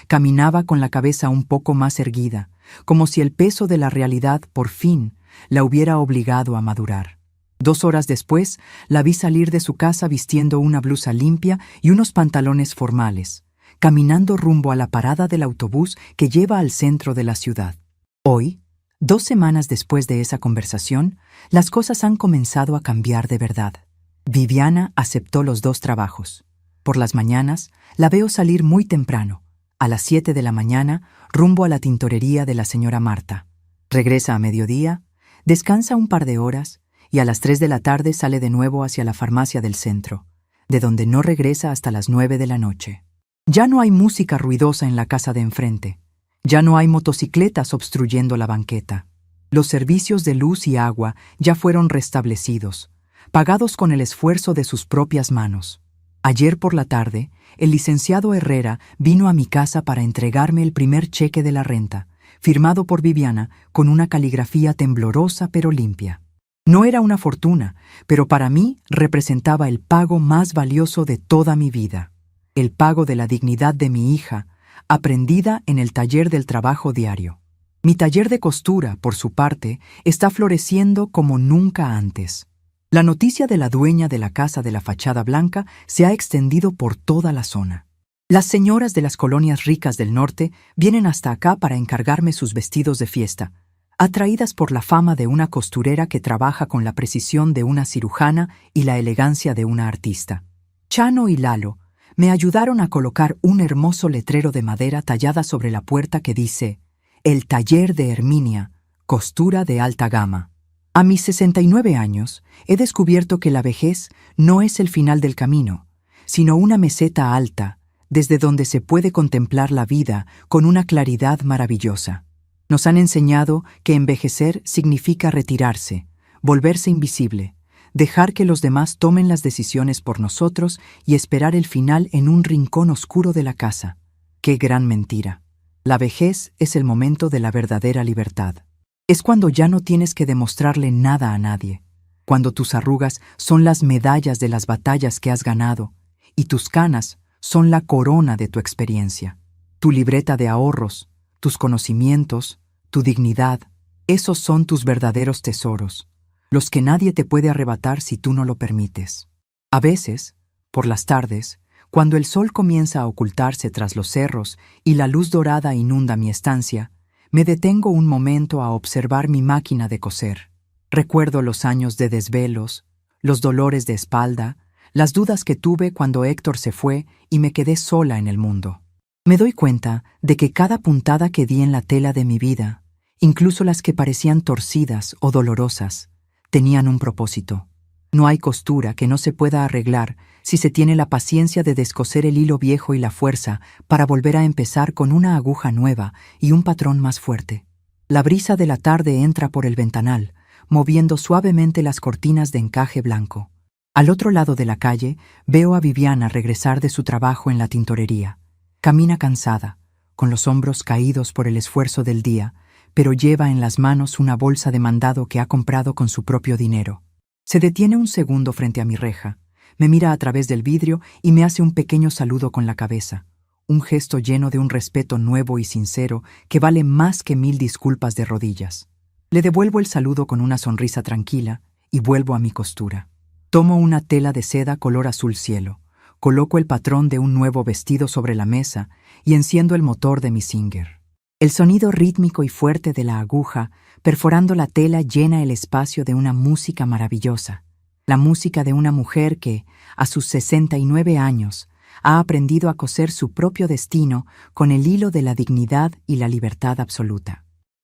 Caminaba con la cabeza un poco más erguida, como si el peso de la realidad, por fin, la hubiera obligado a madurar. 2 horas después, la vi salir de su casa vistiendo una blusa limpia y unos pantalones formales, caminando rumbo a la parada del autobús que lleva al centro de la ciudad. Hoy, 2 semanas después de esa conversación, las cosas han comenzado a cambiar de verdad. Viviana aceptó los 2 trabajos. Por las mañanas, la veo salir muy temprano, a las 7 de la mañana, rumbo a la tintorería de la señora Marta. Regresa a mediodía, descansa un par de horas y a las 3 de la tarde sale de nuevo hacia la farmacia del centro, de donde no regresa hasta las 9 de la noche. Ya no hay música ruidosa en la casa de enfrente. Ya no hay motocicletas obstruyendo la banqueta. Los servicios de luz y agua ya fueron restablecidos, pagados con el esfuerzo de sus propias manos. Ayer por la tarde, el licenciado Herrera vino a mi casa para entregarme el primer cheque de la renta, firmado por Viviana con una caligrafía temblorosa pero limpia. No era una fortuna, pero para mí representaba el pago más valioso de toda mi vida. El pago de la dignidad de mi hija, aprendida en el taller del trabajo diario. Mi taller de costura, por su parte, está floreciendo como nunca antes. La noticia de la dueña de la casa de la fachada blanca se ha extendido por toda la zona. Las señoras de las colonias ricas del norte vienen hasta acá para encargarme sus vestidos de fiesta, atraídas por la fama de una costurera que trabaja con la precisión de una cirujana y la elegancia de una artista. Chano y Lalo me ayudaron a colocar un hermoso letrero de madera tallada sobre la puerta que dice «El taller de Herminia, costura de alta gama». A mis 69 años, he descubierto que la vejez no es el final del camino, sino una meseta alta, desde donde se puede contemplar la vida con una claridad maravillosa. Nos han enseñado que envejecer significa retirarse, volverse invisible, dejar que los demás tomen las decisiones por nosotros y esperar el final en un rincón oscuro de la casa. ¡Qué gran mentira! La vejez es el momento de la verdadera libertad. Es cuando ya no tienes que demostrarle nada a nadie, cuando tus arrugas son las medallas de las batallas que has ganado y tus canas son la corona de tu experiencia. Tu libreta de ahorros, tus conocimientos, tu dignidad, esos son tus verdaderos tesoros, los que nadie te puede arrebatar si tú no lo permites. A veces, por las tardes, cuando el sol comienza a ocultarse tras los cerros y la luz dorada inunda mi estancia, me detengo un momento a observar mi máquina de coser. Recuerdo los años de desvelos, los dolores de espalda, las dudas que tuve cuando Héctor se fue y me quedé sola en el mundo. Me doy cuenta de que cada puntada que di en la tela de mi vida, incluso las que parecían torcidas o dolorosas, tenían un propósito. No hay costura que no se pueda arreglar si se tiene la paciencia de descoser el hilo viejo y la fuerza para volver a empezar con una aguja nueva y un patrón más fuerte. La brisa de la tarde entra por el ventanal, moviendo suavemente las cortinas de encaje blanco. Al otro lado de la calle veo a Viviana regresar de su trabajo en la tintorería. Camina cansada, con los hombros caídos por el esfuerzo del día, pero lleva en las manos una bolsa de mandado que ha comprado con su propio dinero. Se detiene un segundo frente a mi reja, me mira a través del vidrio y me hace un pequeño saludo con la cabeza, un gesto lleno de un respeto nuevo y sincero que vale más que 1000 disculpas de rodillas. Le devuelvo el saludo con una sonrisa tranquila y vuelvo a mi costura. Tomo una tela de seda color azul cielo, coloco el patrón de un nuevo vestido sobre la mesa y enciendo el motor de mi Singer. El sonido rítmico y fuerte de la aguja perforando la tela llena el espacio de una música maravillosa, la música de una mujer que, a sus 69 años, ha aprendido a coser su propio destino con el hilo de la dignidad y la libertad absoluta.